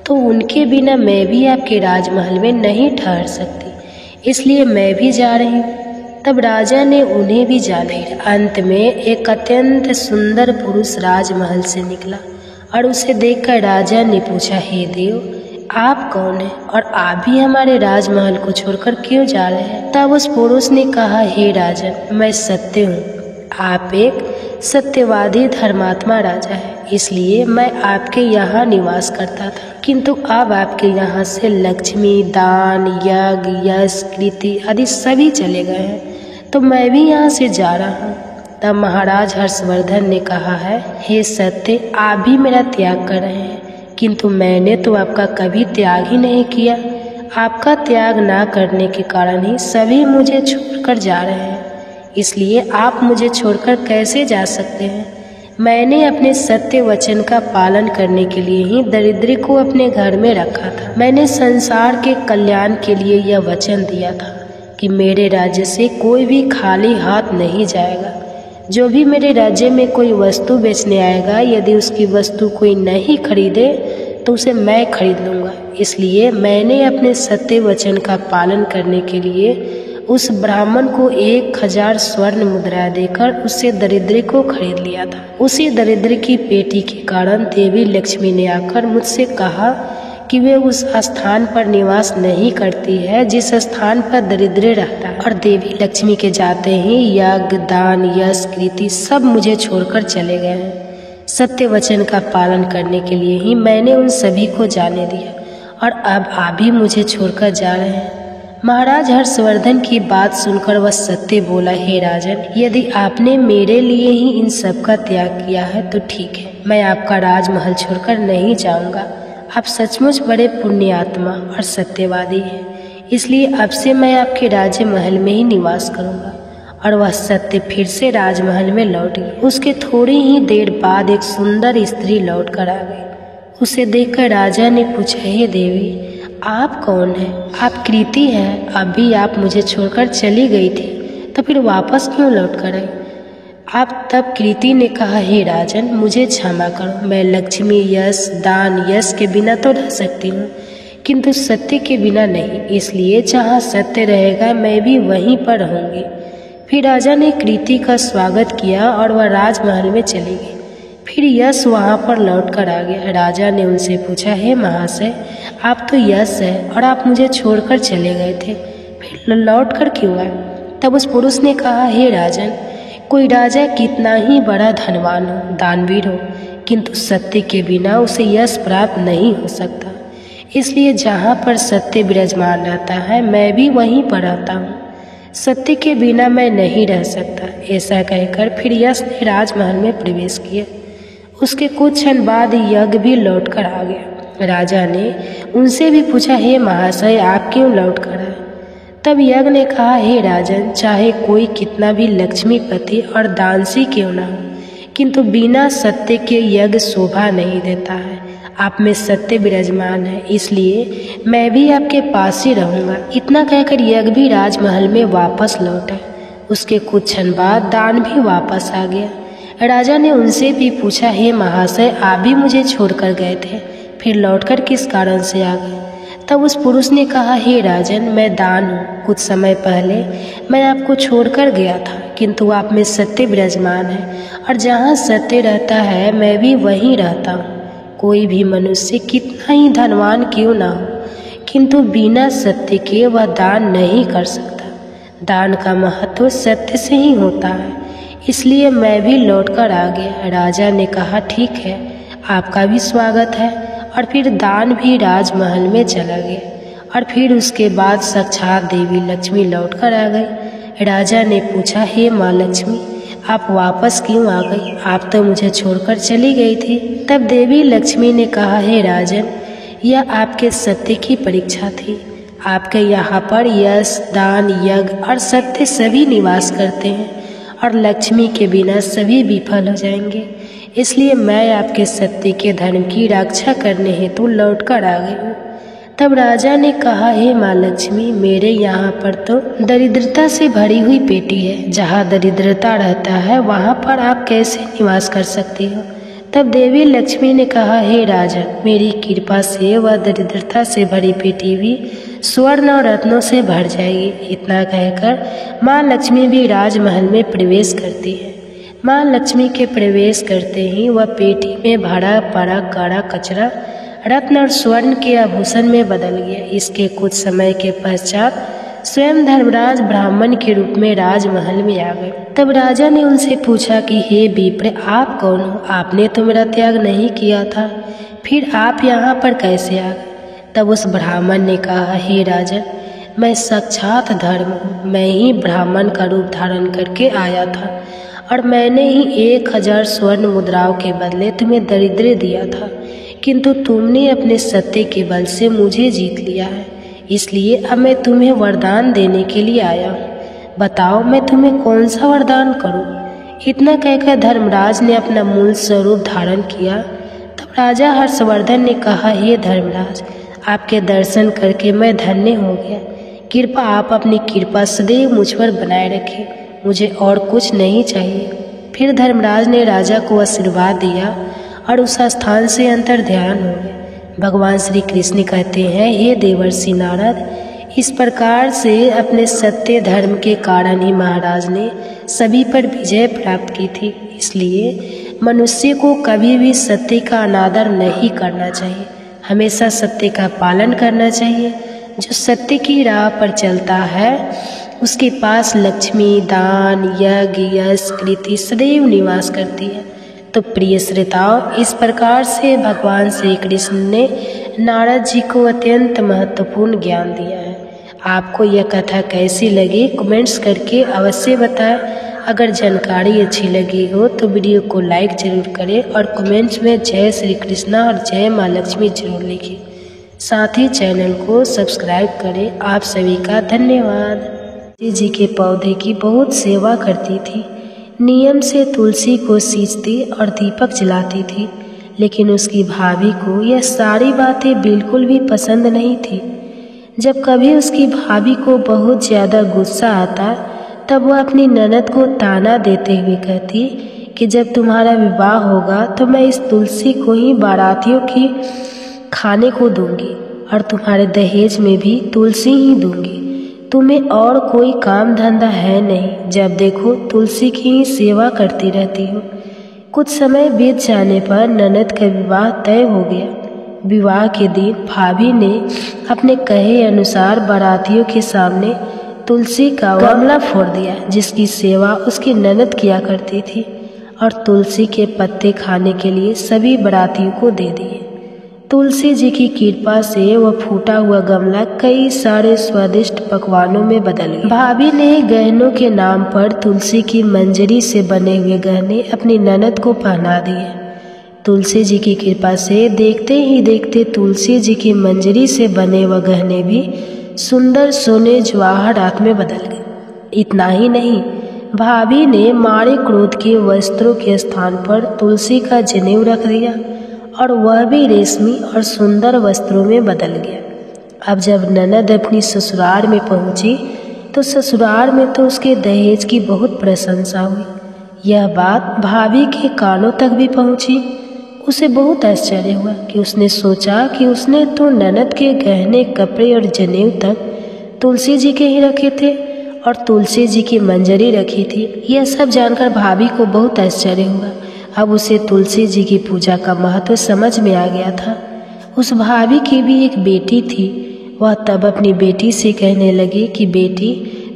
तो उनके बिना मैं भी आपके राजमहल में नहीं ठहर सकती, इसलिए मैं भी जा रही हूँ। तब राजा ने उन्हें भी जाना ही। अंत में एक अत्यंत सुंदर पुरुष राजमहल से निकला और उसे देखकर राजा ने पूछा, हे देव, आप कौन हैं और आप भी हमारे राजमहल को छोड़कर क्यों जा रहे हैं? तब उस पुरुष ने कहा, हे राजन, मैं सत्य हूँ। आप एक सत्यवादी धर्मात्मा राजा है, इसलिए मैं आपके यहाँ निवास करता था, किंतु अब आपके यहाँ से लक्ष्मी, दान, यज्ञ, यश, कृति आदि सभी चले गए हैं, तो मैं भी यहाँ से जा रहा हूँ। तब महाराज हर्षवर्धन ने कहा है, हे सत्य, आप भी मेरा त्याग कर रहे हैं, किंतु मैंने तो आपका कभी त्याग ही नहीं किया। आपका त्याग ना करने के कारण ही सभी मुझे छोड़कर जा रहे हैं, इसलिए आप मुझे छोड़कर कैसे जा सकते हैं? मैंने अपने सत्य वचन का पालन करने के लिए ही दरिद्री को अपने घर में रखा था। मैंने संसार के कल्याण के लिए यह वचन दिया था कि मेरे राज्य से कोई भी खाली हाथ नहीं जाएगा। जो भी मेरे राज्य में कोई वस्तु बेचने आएगा, यदि उसकी वस्तु कोई नहीं खरीदे तो उसे मैं खरीद लूँगा। इसलिए मैंने अपने सत्य वचन का पालन करने के लिए उस ब्राह्मण को 1000 स्वर्ण मुद्रा देकर उससे दरिद्री को खरीद लिया था। उसी दरिद्र की पेटी के कारण देवी लक्ष्मी ने आकर मुझसे कहा कि वे उस स्थान पर निवास नहीं करती है जिस स्थान पर दरिद्र रहता है, और देवी लक्ष्मी के जाते ही यज्ञ, दान, यश, कृति सब मुझे छोड़कर चले गए हैं। सत्य वचन का पालन करने के लिए ही मैंने उन सभी को जाने दिया, और अब आप भी मुझे छोड़कर जा रहे हैं। महाराज हर्षवर्धन की बात सुनकर वह सत्य बोला, हे राजन, यदि आपने मेरे लिए ही इन सब का त्याग किया है तो ठीक है, मैं आपका राजमहल छोड़कर नहीं जाऊंगा। आप सचमुच बड़े पुण्यात्मा और सत्यवादी हैं, इसलिए अब से मैं आपके राज्य महल में ही निवास करूंगा। और वह सत्य फिर से राजमहल में लौट गई। उसके थोड़ी ही देर बाद एक सुंदर स्त्री लौट कर आ गई। उसे देखकर राजा ने पूछा, हे देवी, आप कौन हैं? आप कृति हैं, अभी आप मुझे छोड़कर चली गई थी, तो फिर वापस क्यों लौट कर आई? आप तब कृति ने कहा, हे राजन, मुझे क्षमा करो, मैं लक्ष्मी, यश, दान, यश के बिना तो रह सकती हूँ, किंतु सत्य के बिना नहीं, इसलिए जहाँ सत्य रहेगा मैं भी वहीं पर रहूँगी। फिर राजा ने कृति का स्वागत किया और वह राजमहल में चली गई। फिर यश वहाँ पर लौट कर आ गया। राजा ने उनसे पूछा, हे महाशय, आप तो यश है और आप मुझे छोड़कर चले गए थे, फिर लौट कर क्यों आए? तब उस पुरुष ने कहा, हे राजन, कोई राजा कितना ही बड़ा धनवान हो, दानवीर हो, किंतु सत्य के बिना उसे यश प्राप्त नहीं हो सकता। इसलिए जहाँ पर सत्य विराजमान रहता है मैं भी वहीं पर रहता हूँ। सत्य के बिना मैं नहीं रह सकता। ऐसा कहकर फिर यश ने राजमहल में प्रवेश किया। उसके कुछ क्षण बाद यज्ञ भी लौट कर आ गया। राजा ने उनसे भी पूछा, हे महाशय, आप क्यों लौट कर आए? तब यज्ञ ने कहा, हे राजन, चाहे कोई कितना भी लक्ष्मीपति और दानसी क्यों ना हो, किंतु बिना सत्य के यज्ञ शोभा नहीं देता है। आप में सत्य विराजमान है, इसलिए मैं भी आपके पास ही रहूँगा। इतना कहकर यज्ञ भी राजमहल में वापस लौटा। उसके कुछ क्षण बाद दान भी वापस आ गया। राजा ने उनसे भी पूछा, हे महाशय, आप भी मुझे छोड़कर गए थे, फिर लौटकर किस कारण से आ गए? तब उस पुरुष ने कहा, हे राजन, मैं दान हूँ। कुछ समय पहले मैं आपको छोड़कर गया था, किंतु आप में सत्य विराजमान है, और जहाँ सत्य रहता है मैं भी वहीं रहता हूँ। कोई भी मनुष्य कितना ही धनवान क्यों ना हो, किंतु बिना सत्य के वह दान नहीं कर सकता। दान का महत्व सत्य से ही होता है, इसलिए मैं भी लौटकर आ गया। राजा ने कहा, ठीक है, आपका भी स्वागत है। और फिर दान भी राजमहल में चला गया। और फिर उसके बाद साक्षात देवी लक्ष्मी लौटकर आ गई। राजा ने पूछा, हे माँ लक्ष्मी, आप वापस क्यों आ गई? आप तो मुझे छोड़कर चली गई थी। तब देवी लक्ष्मी ने कहा, हे राजन, यह आपके सत्य की परीक्षा थी। आपके यहाँ पर यश, दान, यज्ञ और सत्य सभी निवास करते हैं, और लक्ष्मी के बिना सभी विफल हो जाएंगे। इसलिए मैं आपके सत्य के धर्म की रक्षा करने हेतु लौट कर आ गई हूँ। तब राजा ने कहा, हे माँ लक्ष्मी, मेरे यहाँ पर तो दरिद्रता से भरी हुई पेटी है। जहाँ दरिद्रता रहता है वहाँ पर आप कैसे निवास कर सकती हो? तब देवी लक्ष्मी ने कहा, हे राजन, मेरी कृपा से वह दरिद्रता से भरी पेटी भी स्वर्ण और रत्नों से भर जाएगी। इतना कहकर माँ लक्ष्मी भी राजमहल में प्रवेश करती है। माँ लक्ष्मी के प्रवेश करते ही वह पेटी में भरा पड़ा काड़ा कचरा रत्न और स्वर्ण के आभूषण में बदल गया। इसके कुछ समय के पश्चात स्वयं धर्मराज ब्राह्मण के रूप में राजमहल में आ गए। तब राजा ने उनसे पूछा कि हे विप्र, आप कौन हो? आपने तो मेरा त्याग नहीं किया था, फिर आप यहाँ पर कैसे आ गए? तब उस ब्राह्मण ने कहा, हे राजन, मैं साक्षात धर्म हूँ। मैं ही ब्राह्मण का रूप धारण करके आया था और मैंने ही 1000 स्वर्ण मुद्राओं के बदले तुम्हें दरिद्र दिया था, किंतु तुमने अपने सत्य के बल से मुझे जीत लिया है। इसलिए अब मैं तुम्हें वरदान देने के लिए आया हूँ। बताओ मैं तुम्हें कौन सा वरदान करूँ? इतना कहकर धर्मराज ने अपना मूल स्वरूप धारण किया। तब राजा हर्षवर्धन ने कहा, हे धर्मराज, आपके दर्शन करके मैं धन्य हो गया। कृपा आप अपनी कृपा सदैव मुझ पर बनाए रखें, मुझे और कुछ नहीं चाहिए। फिर धर्मराज ने राजा को आशीर्वाद दिया और उस स्थान से अंतर ध्यान हो गए। भगवान श्री कृष्ण कहते हैं, हे देवर्षि नारद, इस प्रकार से अपने सत्य धर्म के कारण ही महाराज ने सभी पर विजय प्राप्त की थी। इसलिए मनुष्य को कभी भी सत्य का अनादर नहीं करना चाहिए, हमेशा सत्य का पालन करना चाहिए। जो सत्य की राह पर चलता है उसके पास लक्ष्मी, दान, यज्ञ, यश, कृति सदैव निवास करती है। तो प्रिय श्रोताओं, इस प्रकार से भगवान श्री कृष्ण ने नारद जी को अत्यंत महत्वपूर्ण ज्ञान दिया है। आपको यह कथा कैसी लगी कमेंट्स करके अवश्य बताएं। अगर जानकारी अच्छी लगी हो तो वीडियो को लाइक जरूर करें और कमेंट्स में जय श्री कृष्णा और जय माँ लक्ष्मी जरूर लिखें। साथ ही चैनल को सब्सक्राइब करें। आप सभी का धन्यवाद। तुलसी जी के पौधे की बहुत सेवा करती थी। नियम से तुलसी को सींचती और दीपक जलाती थी, लेकिन उसकी भाभी को यह सारी बातें बिल्कुल भी पसंद नहीं थी। जब कभी उसकी भाभी को बहुत ज़्यादा गुस्सा आता तब वह अपनी ननद को ताना देते हुए कहती कि जब तुम्हारा विवाह होगा तो मैं इस तुलसी को ही बारातियों की खाने को दूंगी और तुम्हारे दहेज में भी तुलसी ही दूंगी। तुम्हें और कोई काम धंधा है नहीं, जब देखो तुलसी की ही सेवा करती रहती हो। कुछ समय बीत जाने पर ननद का विवाह तय हो गया। विवाह के दिन भाभी ने अपने कहे अनुसार बारातियों के सामने तुलसी का गमला फोड़ दिया, जिसकी सेवा उसकी ननद किया करती थी, और तुलसी के पत्ते खाने के लिए सभी बारातियों को दे दिए। तुलसी जी की कृपा से वह फूटा हुआ गमला कई सारे स्वादिष्ट पकवानों में बदल गया। भाभी ने गहनों के नाम पर तुलसी की मंजरी से बने हुए गहने अपनी ननद को पहना दिए। तुलसी जी की कृपा से देखते ही देखते तुलसी जी की मंजरी से बने वह गहने भी सुंदर सोने जवाहरात में बदल गए। इतना ही नहीं, भाभी ने मारे क्रोध के वस्त्रों के स्थान पर तुलसी का जनेऊ रख दिया और वह भी रेशमी और सुंदर वस्त्रों में बदल गया। अब जब ननद अपनी ससुराल में पहुंची तो ससुराल में तो उसके दहेज की बहुत प्रशंसा हुई। यह बात भाभी के कानों तक भी पहुंची। उसे बहुत आश्चर्य हुआ कि उसने सोचा कि उसने तो ननद के गहने, कपड़े और जनेऊ तक तुलसी जी के ही रखे थे और तुलसी जी की मंजरी रखी थी। यह सब जानकर भाभी को बहुत आश्चर्य हुआ। अब उसे तुलसी जी की पूजा का महत्व समझ में आ गया था। उस भाभी की भी एक बेटी थी। वह तब अपनी बेटी से कहने लगी कि बेटी,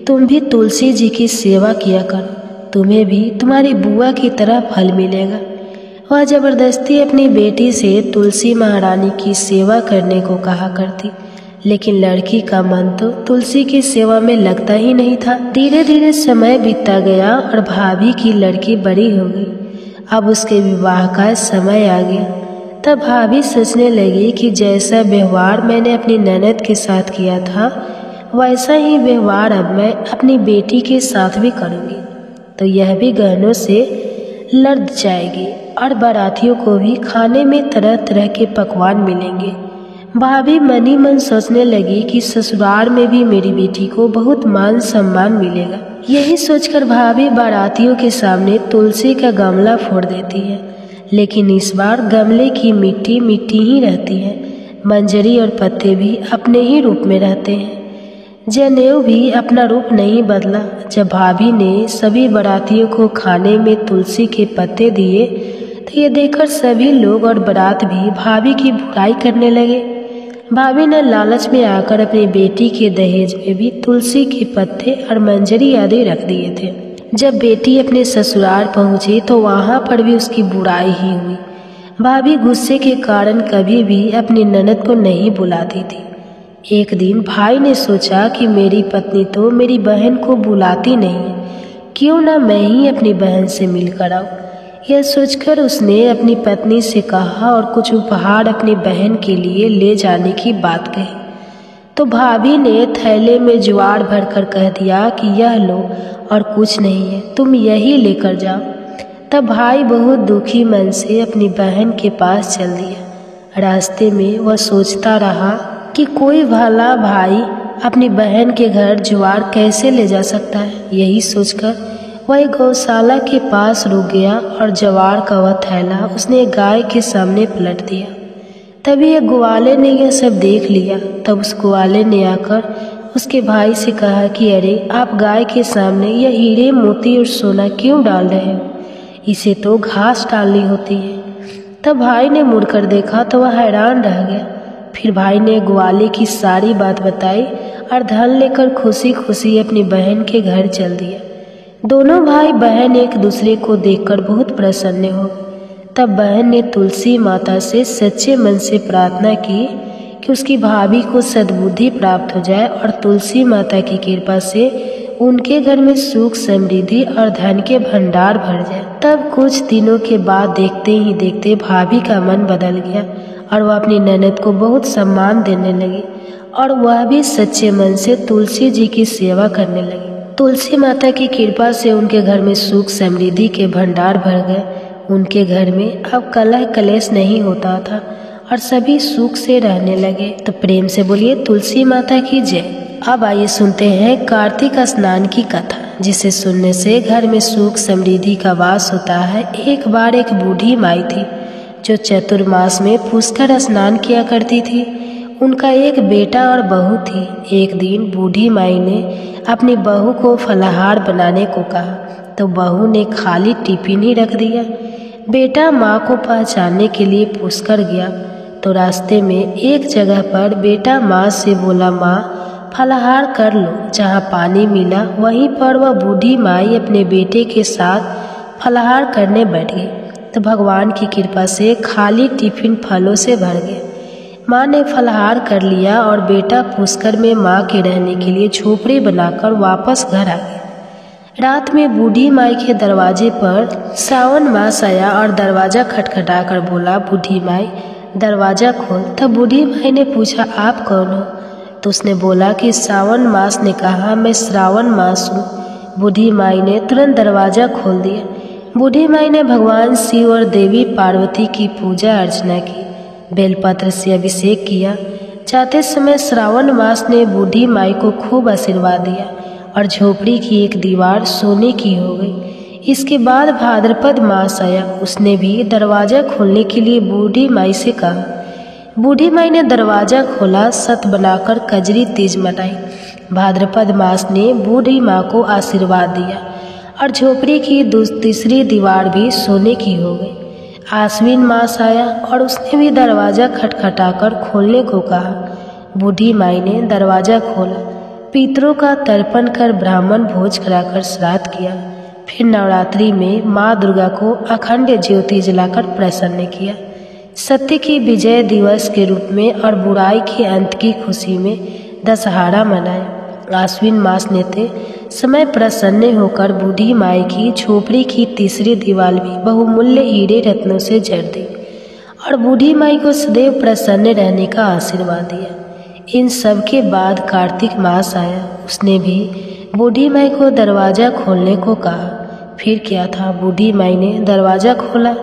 तुम भी तुलसी जी की सेवा किया करो, तुम्हें भी तुम्हारी बुआ की तरह फल मिलेगा। वह जबरदस्ती अपनी बेटी से तुलसी महारानी की सेवा करने को कहा करती, लेकिन लड़की का मन तो तुलसी की सेवा में लगता ही नहीं था। धीरे धीरे समय बीतता गया और भाभी की लड़की बड़ी हो गई। अब उसके विवाह का समय आ गया। तब भाभी सोचने लगी कि जैसा व्यवहार मैंने अपनी ननद के साथ किया था वैसा ही व्यवहार अब मैं अपनी बेटी के साथ भी करूँगी, तो यह भी गहनों से लद जाएगी और बारातियों को भी खाने में तरह तरह के पकवान मिलेंगे। भाभी मनी मन सोचने लगी कि ससुराल में भी मेरी बेटी को बहुत मान सम्मान मिलेगा। यही सोचकर भाभी बारातियों के सामने तुलसी का गमला फोड़ देती है, लेकिन इस बार गमले की मिट्टी मिट्टी ही रहती है। मंजरी और पत्ते भी अपने ही रूप में रहते हैं। जनेऊ भी अपना रूप नहीं बदला। जब भाभी ने सभी बारातियों को खाने में तुलसी के पत्ते दिए तो ये देखकर सभी लोग और बारात भी भाभी की बुराई करने लगे। भाभी ने लालच में आकर अपनी बेटी के दहेज में भी तुलसी के पत्ते और मंजरी आदि रख दिए थे। जब बेटी अपने ससुराल पहुंची तो वहां पर भी उसकी बुराई ही हुई। भाभी गुस्से के कारण कभी भी अपनी ननद को नहीं बुलाती थी। एक दिन भाई ने सोचा कि मेरी पत्नी तो मेरी बहन को बुलाती नहीं है, क्यों ना मैं ही अपनी बहन से मिलकर आऊं। यह सोचकर उसने अपनी पत्नी से कहा और कुछ उपहार अपनी बहन के लिए ले जाने की बात कही। तो भाभी ने थैले में ज्वार भरकर कह दिया कि यह लो और कुछ नहीं है, तुम यही लेकर जाओ। तब भाई बहुत दुखी मन से अपनी बहन के पास चल दिया। रास्ते में वह सोचता रहा कि कोई भला भाई अपनी बहन के घर ज्वार कैसे ले जा सकता है। यही सोचकर वह एक गौशाला के पास रुक गया और ज्वार का वह थैला उसने गाय के सामने पलट दिया। तभी एक ग्वाले ने यह सब देख लिया। तब उस ग्वाले ने आकर उसके भाई से कहा कि अरे, आप गाय के सामने यह हीरे मोती और सोना क्यों डाल रहे हो? इसे तो घास डालनी होती है। तब भाई ने मुड़कर देखा तो वह हैरान रह गया। फिर भाई ने ग्वाले की सारी बात बताई और धन लेकर खुशी खुशी अपनी बहन के घर चल दिया। दोनों भाई बहन एक दूसरे को देखकर बहुत प्रसन्न हो गए। तब बहन ने तुलसी माता से सच्चे मन से प्रार्थना की कि उसकी भाभी को सद्बुद्धि प्राप्त हो जाए और तुलसी माता की कृपा से उनके घर में सुख समृद्धि और धन के भंडार भर जाए। तब कुछ दिनों के बाद देखते ही देखते भाभी का मन बदल गया और वह अपनी ननद को बहुत सम्मान देने लगी और वह भी सच्चे मन से तुलसी जी की सेवा करने लगी। तुलसी माता की कृपा से उनके घर में सुख समृद्धि के भंडार भर गए। उनके घर में अब कलह कलेश नहीं होता था और सभी सुख से रहने लगे। तो प्रेम से बोलिए तुलसी माता की जय। अब आइए सुनते हैं कार्तिक स्नान की कथा, जिसे सुनने से घर में सुख समृद्धि का वास होता है। एक बार एक बूढ़ी माई थी जो चतुर्मास में पुष्कर स्नान किया करती थी। उनका एक बेटा और बहू थी। एक दिन बूढ़ी माई ने अपनी बहू को फलाहार बनाने को कहा तो बहू ने खाली टिफिन ही रख दिया। बेटा माँ को पहचानने के लिए पुष्कर गया तो रास्ते में एक जगह पर बेटा माँ से बोला, माँ फलाहार कर लो। जहाँ पानी मिला वहीं पर वह बूढ़ी माई अपने बेटे के साथ फलाहार करने बैठ गई। तो भगवान की कृपा से खाली टिफिन फलों से भर गया। माँ ने फलाहार कर लिया और बेटा पुष्कर में माँ के रहने के लिए झोपड़ी बनाकर वापस घर आ गया। रात में बूढ़ी माई के दरवाजे पर सावन मास आया और दरवाज़ा खटखटाकर बोला, बूढ़ी माई दरवाज़ा खोल। तब बूढ़ी माई ने पूछा, आप कौन हो? तो उसने बोला कि सावन मास ने कहा मैं श्रावण मास हूँ। बूढ़ी माई ने तुरंत दरवाज़ा खोल दिया। बूढ़ी माई ने भगवान शिव और देवी पार्वती की पूजा अर्चना की, बेलपत्र से अभिषेक किया। जाते समय श्रावण मास ने बूढ़ी माई को खूब आशीर्वाद दिया और झोपड़ी की एक दीवार सोने की हो गई। इसके बाद भाद्रपद मास आया। उसने भी दरवाज़ा खोलने के लिए बूढ़ी माई से कहा। बूढ़ी माई ने दरवाज़ा खोला, सत बनाकर कजरी तीज मनाई। भाद्रपद मास ने बूढ़ी माँ को आशीर्वाद दिया और झोपड़ी की तीसरी दीवार भी सोने की हो गई। आश्विन मास आया और उसने भी दरवाज़ा खटखटाकर खोलने को कहा। बूढ़ी माई ने दरवाज़ा खोला, पितरों का तर्पण कर ब्राह्मण भोज कराकर श्राद्ध किया। फिर नवरात्रि में माँ दुर्गा को अखंड ज्योति जलाकर प्रसन्न किया। सत्य की विजय दिवस के रूप में और बुराई के अंत की खुशी में दशहरा मनाया। आश्विन मास नेते समय प्रसन्न होकर बूढ़ी माई की झोपड़ी की तीसरी दीवार भी बहुमूल्य हीरे रत्नों से जड़ दी और बूढ़ी माई को सदैव प्रसन्न रहने का आशीर्वाद दिया। इन सब के बाद कार्तिक मास आया। उसने भी बूढ़ी माई को दरवाज़ा खोलने को कहा। फिर क्या था, बूढ़ी माई ने दरवाज़ा खोला,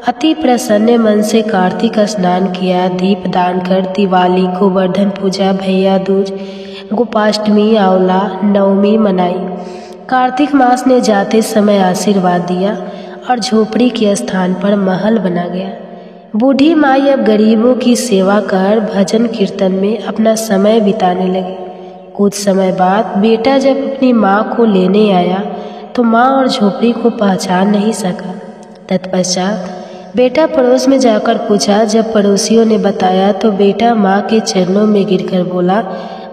अति प्रसन्न मन से कार्तिक स्नान किया, दीप दान कर दिवाली, गोवर्धन पूजा, भैया दूज, गोपाष्टमी, आंवला नवमी मनाई। कार्तिक मास ने जाते समय आशीर्वाद दिया और झोपड़ी के स्थान पर महल बना गया। बूढ़ी माई अब गरीबों की सेवा कर भजन कीर्तन में अपना समय बिताने लगी। कुछ समय बाद बेटा जब अपनी माँ को लेने आया तो माँ और झोपड़ी को पहचान नहीं सका। तत्पश्चात बेटा पड़ोस में जाकर पूछा। जब पड़ोसियों ने बताया तो बेटा माँ के चरणों में गिरकर बोला,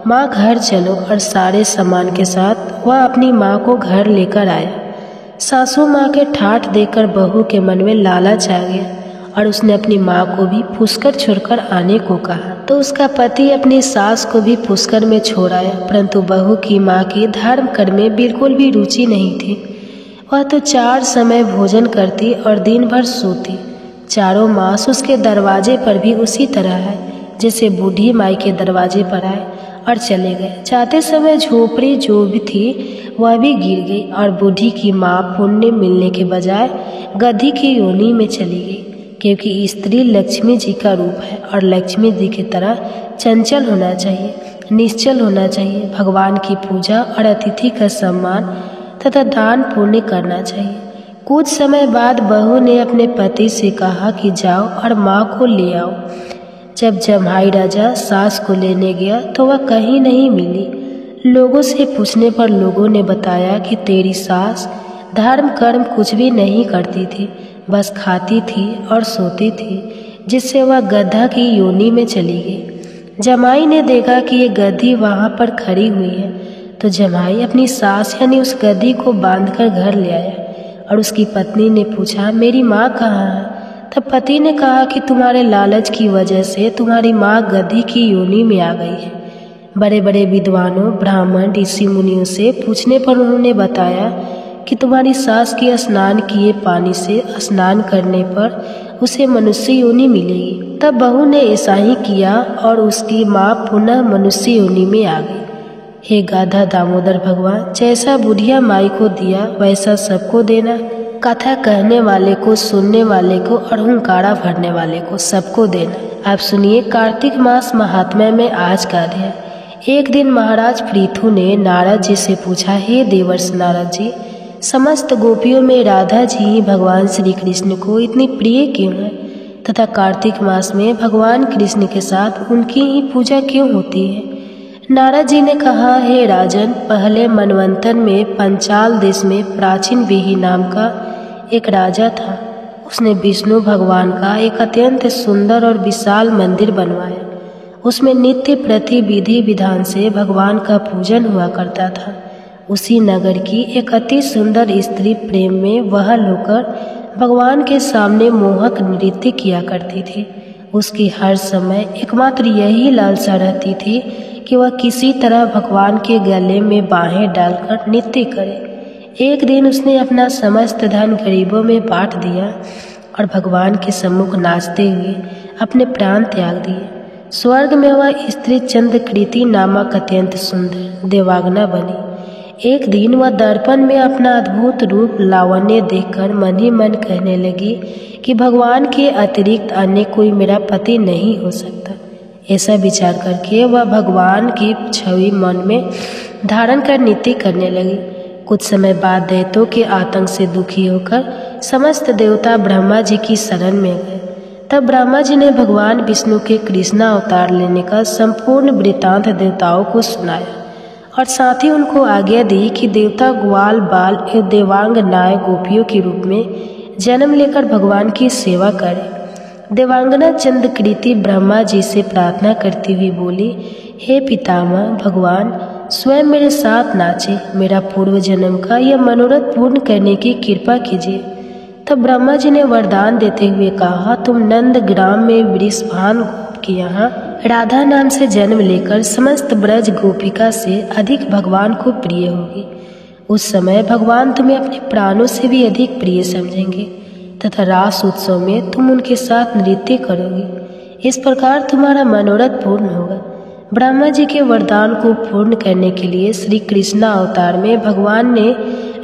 माँ घर चलो, और सारे सामान के साथ वह अपनी माँ को घर लेकर आया। सासू माँ के ठाठ देखकर बहू के मन में लालच आ गया और उसने अपनी माँ को भी पुष्कर छोड़कर आने को कहा। तो उसका पति अपनी सास को भी पुष्कर में छोड़ आया, परंतु बहू की माँ की धर्म कर्म में बिल्कुल भी रुचि नहीं थी। वह तो 4 समय भोजन करती और दिन भर सोती। चारों मास उसके दरवाजे पर भी उसी तरह है जैसे बूढ़ी माई के दरवाजे पर आए और चले गए। जाते समय झोपड़ी जो भी थी वह भी गिर गई और बूढ़ी की माँ पुण्य मिलने के बजाय गधी की योनि में चली गई, क्योंकि स्त्री लक्ष्मी जी का रूप है और लक्ष्मी जी की तरह चंचल होना चाहिए, निश्चल होना चाहिए। भगवान की पूजा और अतिथि का सम्मान तथा दान पुण्य करना चाहिए। कुछ समय बाद बहू ने अपने पति से कहा कि जाओ और माँ को ले आओ। जब जम्हाई राजा सास को लेने गया तो वह कहीं नहीं मिली। लोगों से पूछने पर लोगों ने बताया कि तेरी सास धर्म कर्म कुछ भी नहीं करती थी, बस खाती थी और सोती थी, जिससे वह गधा की योनि में चली गई। जमाई ने देखा कि ये गधी वहाँ पर खड़ी हुई है तो जमाई अपनी सास यानी उस गधी को बांधकर घर ले आया और उसकी पत्नी ने पूछा, मेरी माँ कहाँ है? तब पति ने कहा कि तुम्हारे लालच की वजह से तुम्हारी माँ गधी की योनि में आ गई है। बड़े बड़े विद्वानों, ब्राह्मण, ऋषि मुनियों से पूछने पर उन्होंने बताया कि तुम्हारी सास के स्नान किए पानी से स्नान करने पर उसे मनुष्य योनि मिलेगी। तब बहू ने ऐसा ही किया और उसकी माँ पुनः मनुष्य योनि में आ गई। हे गाधा दामोदर भगवान, जैसा बुढ़िया माई को दिया वैसा सबको देना। कथा कहने वाले को, सुनने वाले को और हुंकारा भरने वाले को सबको देना। आप सुनिए कार्तिक मास महात्म्य में आज का अध्याय। एक दिन महाराज पृथु ने नारद जी से पूछा, हे देवर्षि नारद जी, समस्त गोपियों में राधा जी ही भगवान श्री कृष्ण को इतनी प्रिय क्यों है तथा कार्तिक मास में भगवान कृष्ण के साथ उनकी ही पूजा क्यों होती है? नारद जी ने कहा, हे राजन, पहले मनवंतर में पंचाल देश में प्राचीन वेही नाम का एक राजा था। उसने विष्णु भगवान का एक अत्यंत सुंदर और विशाल मंदिर बनवाया। उसमें नित्य प्रति विधि विधान से भगवान का पूजन हुआ करता था। उसी नगर की एक अति सुंदर स्त्री प्रेम में वहल होकर भगवान के सामने मोहक नृत्य किया करती थी। उसकी हर समय एकमात्र यही लालसा रहती थी कि वह किसी तरह भगवान के गले में बाहें डालकर नृत्य करे। एक दिन उसने अपना समस्त धन गरीबों में बांट दिया और भगवान के सम्मुख नाचते हुए अपने प्राण त्याग दिए। स्वर्ग में वह स्त्री चंद्रकृति नामक अत्यंत सुंदर देवांगना बनी। एक दिन वह दर्पण में अपना अद्भुत रूप लावण्य देखकर मन ही मन कहने लगी कि भगवान के अतिरिक्त अन्य कोई मेरा पति नहीं हो सकता। ऐसा विचार करके वह भगवान की छवि मन में धारण कर नृत्य करने लगी। कुछ समय बाद दैत्यों के आतंक से दुखी होकर समस्त देवता ब्रह्मा जी की शरण में गए। तब ब्रह्मा जी ने भगवान विष्णु के कृष्ण अवतार लेने का संपूर्ण वृत्तांत देवताओं को सुनाया और साथ ही उनको आज्ञा दी कि देवता ग्वाल बाल एवं देवांग नाय गोपियों के रूप में जन्म लेकर भगवान की सेवा करें। देवांगना चंद्रकृति ब्रह्मा जी से प्रार्थना करती हुई बोली, हे पितामह भगवान, स्वयं मेरे साथ नाचे, मेरा पूर्व जन्म का यह मनोरथ पूर्ण करने की कृपा कीजिए। तब ब्रह्मा जी ने वरदान देते हुए कहा, तुम नंद ग्राम में वृषभान गोप के यहाँ राधा नाम से जन्म लेकर समस्त ब्रज गोपिका से अधिक भगवान को प्रिय होगी। उस समय भगवान तुम्हें अपने प्राणों से भी अधिक प्रिय समझेंगे तथा रास उत्सव में तुम उनके साथ नृत्य करोगी। इस प्रकार तुम्हारा मनोरथ पूर्ण होगा। ब्रह्मा जी के वरदान को पूर्ण करने के लिए श्री कृष्ण अवतार में भगवान ने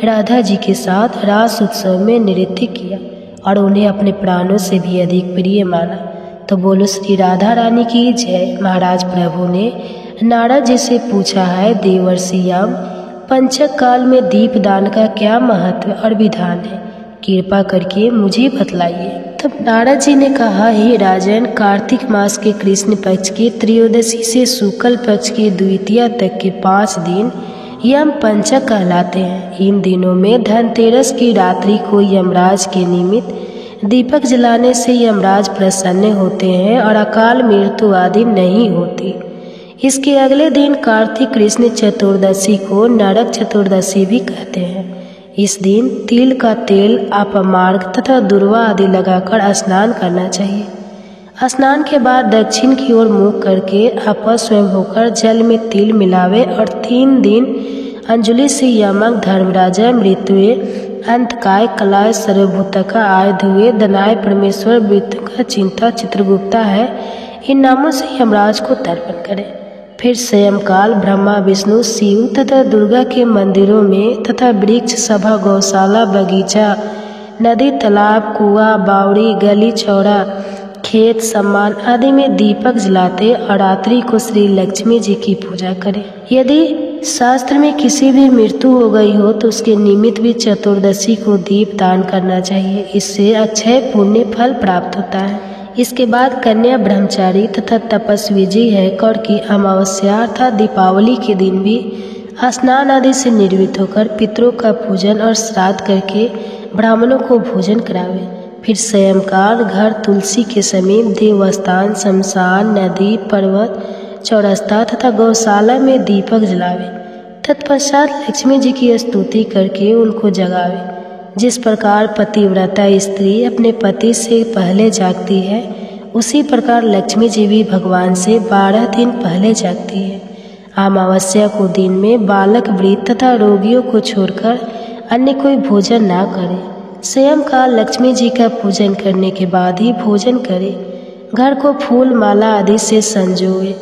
राधा जी के साथ रास उत्सव में नृत्य किया और उन्हें अपने प्राणों से भी अधिक प्रिय माना। तो बोलो श्री राधा रानी की जय। महाराज प्रभु ने नारद जी से पूछा है, देवर्षियाम, पंचक काल में दीपदान का क्या महत्व और विधान है? कृपा करके मुझे बतलाइए। तब नारद जी ने कहा, हे राजन, कार्तिक मास के कृष्ण पक्ष की त्रयोदशी से शुक्ल पक्ष की द्वितीया तक के 5 दिन यम पंचक कहलाते हैं। इन दिनों में धनतेरस की रात्रि को यमराज के निमित्त दीपक जलाने से यमराज प्रसन्न होते हैं और अकाल मृत्यु आदि नहीं होती। इसके अगले दिन कार्तिक कृष्ण चतुर्दशी को नरक चतुर्दशी भी कहते हैं। इस दिन तिल का तेल, अपमार्ग तथा दुर्वा आदि लगाकर स्नान करना चाहिए। स्नान के बाद दक्षिण की ओर मुख करके अपस्वयं होकर जल में तिल मिलावे और 3 दिन अंजलि से यमक, धर्मराजा, मृत्युए, अंतकाय, कलाय, सर्वभूतका, आय, धुए, दनाय, परमेश्वर, मृत्युका, चिंता, चित्रगुप्ता है, इन नामों से यमराज को तर्पण करें। फिर सायंकाल ब्रह्मा, विष्णु, शिव तथा दुर्गा के मंदिरों में तथा वृक्ष, सभा, गौशाला, बगीचा, नदी, तालाब, कुआं, बावड़ी, गली, चौरा, खेत, सम्मान आदि में दीपक जलाते और रात्रि को श्री लक्ष्मी जी की पूजा करें। यदि शास्त्र में किसी भी मृत्यु हो गई हो तो उसके निमित्त भी चतुर्दशी को दीप दान करना चाहिए। इससे अक्षय पुण्य फल प्राप्त होता है। इसके बाद कन्या, ब्रह्मचारी तथा तपस्वी जी है कौर की अमावस्या अर्थात दीपावली के दिन भी स्नान आदि से निर्वृत्त होकर पितरों का पूजन और श्राद्ध करके ब्राह्मणों को भोजन करावे। फिर सायंकाल घर, तुलसी के समीप, देवस्थान, शमशान, नदी, पर्वत, चौरस्ता तथा गौशाला में दीपक जलावे। तत्पश्चात लक्ष्मी जी की स्तुति करके उनको जगावे। जिस प्रकार पतिव्रता स्त्री अपने पति से पहले जागती है, उसी प्रकार लक्ष्मी जी भी भगवान से 12 दिन पहले जागती है। अमावस्या को दिन में बालक, वृद्ध तथा रोगियों को छोड़कर अन्य कोई भोजन ना करे। सायंकाल लक्ष्मी जी का पूजन करने के बाद ही भोजन करे। घर को फूल माला आदि से संजोए।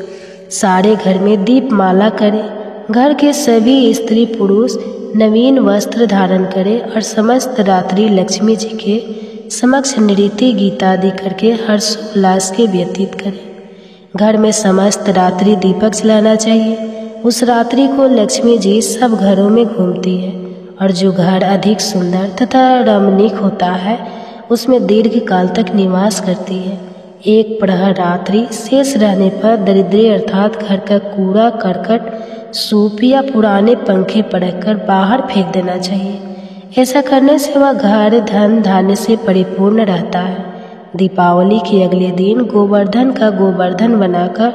सारे घर में दीप माला करे। घर के सभी स्त्री पुरुष नवीन वस्त्र धारण करें और समस्त रात्रि लक्ष्मी जी के समक्ष नृत्य, गीता आदि करके हर्षोल्लास के व्यतीत करें। घर में समस्त रात्रि दीपक जलाना चाहिए। उस रात्रि को लक्ष्मी जी सब घरों में घूमती है और जो घर अधिक सुंदर तथा रमणीक होता है उसमें दीर्घ काल तक निवास करती है। एक प्रहर रात्रि शेष रहने पर दरिद्री अर्थात घर का कूड़ा करकट, सूप या पुराने पंखे पड़कर बाहर फेंक देना चाहिए। ऐसा करने से वह घर धन धान्य से परिपूर्ण रहता है। दीपावली के अगले दिन गोवर्धन का गोवर्धन बनाकर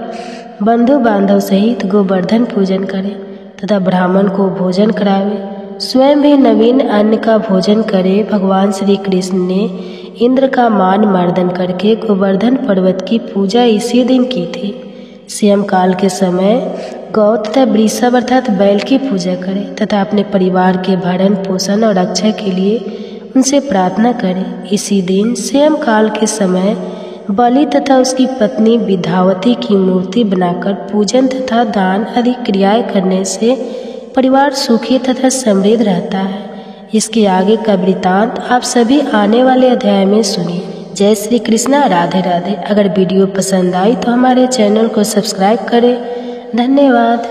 बंधु बांधव सहित गोवर्धन पूजन करें तथा ब्राह्मण को भोजन करावे। स्वयं भी नवीन अन्न का भोजन करे। भगवान श्री कृष्ण ने इंद्र का मान मर्दन करके गोवर्धन पर्वत की पूजा इसी दिन की थी। सायंकाल के समय गौ तथा वृषभ अर्थात बैल की पूजा करें तथा अपने परिवार के भरण पोषण और रक्षा के लिए उनसे प्रार्थना करें। इसी दिन सायंकाल के समय बलि तथा उसकी पत्नी विद्यावती की मूर्ति बनाकर पूजन तथा दान आदि क्रियाएं करने से परिवार सुखी तथा समृद्ध रहता है। इसके आगे का वृतांत आप सभी आने वाले अध्याय में सुनिए। जय श्री कृष्णा, राधे राधे। अगर वीडियो पसंद आई तो हमारे चैनल को सब्सक्राइब करें। धन्यवाद।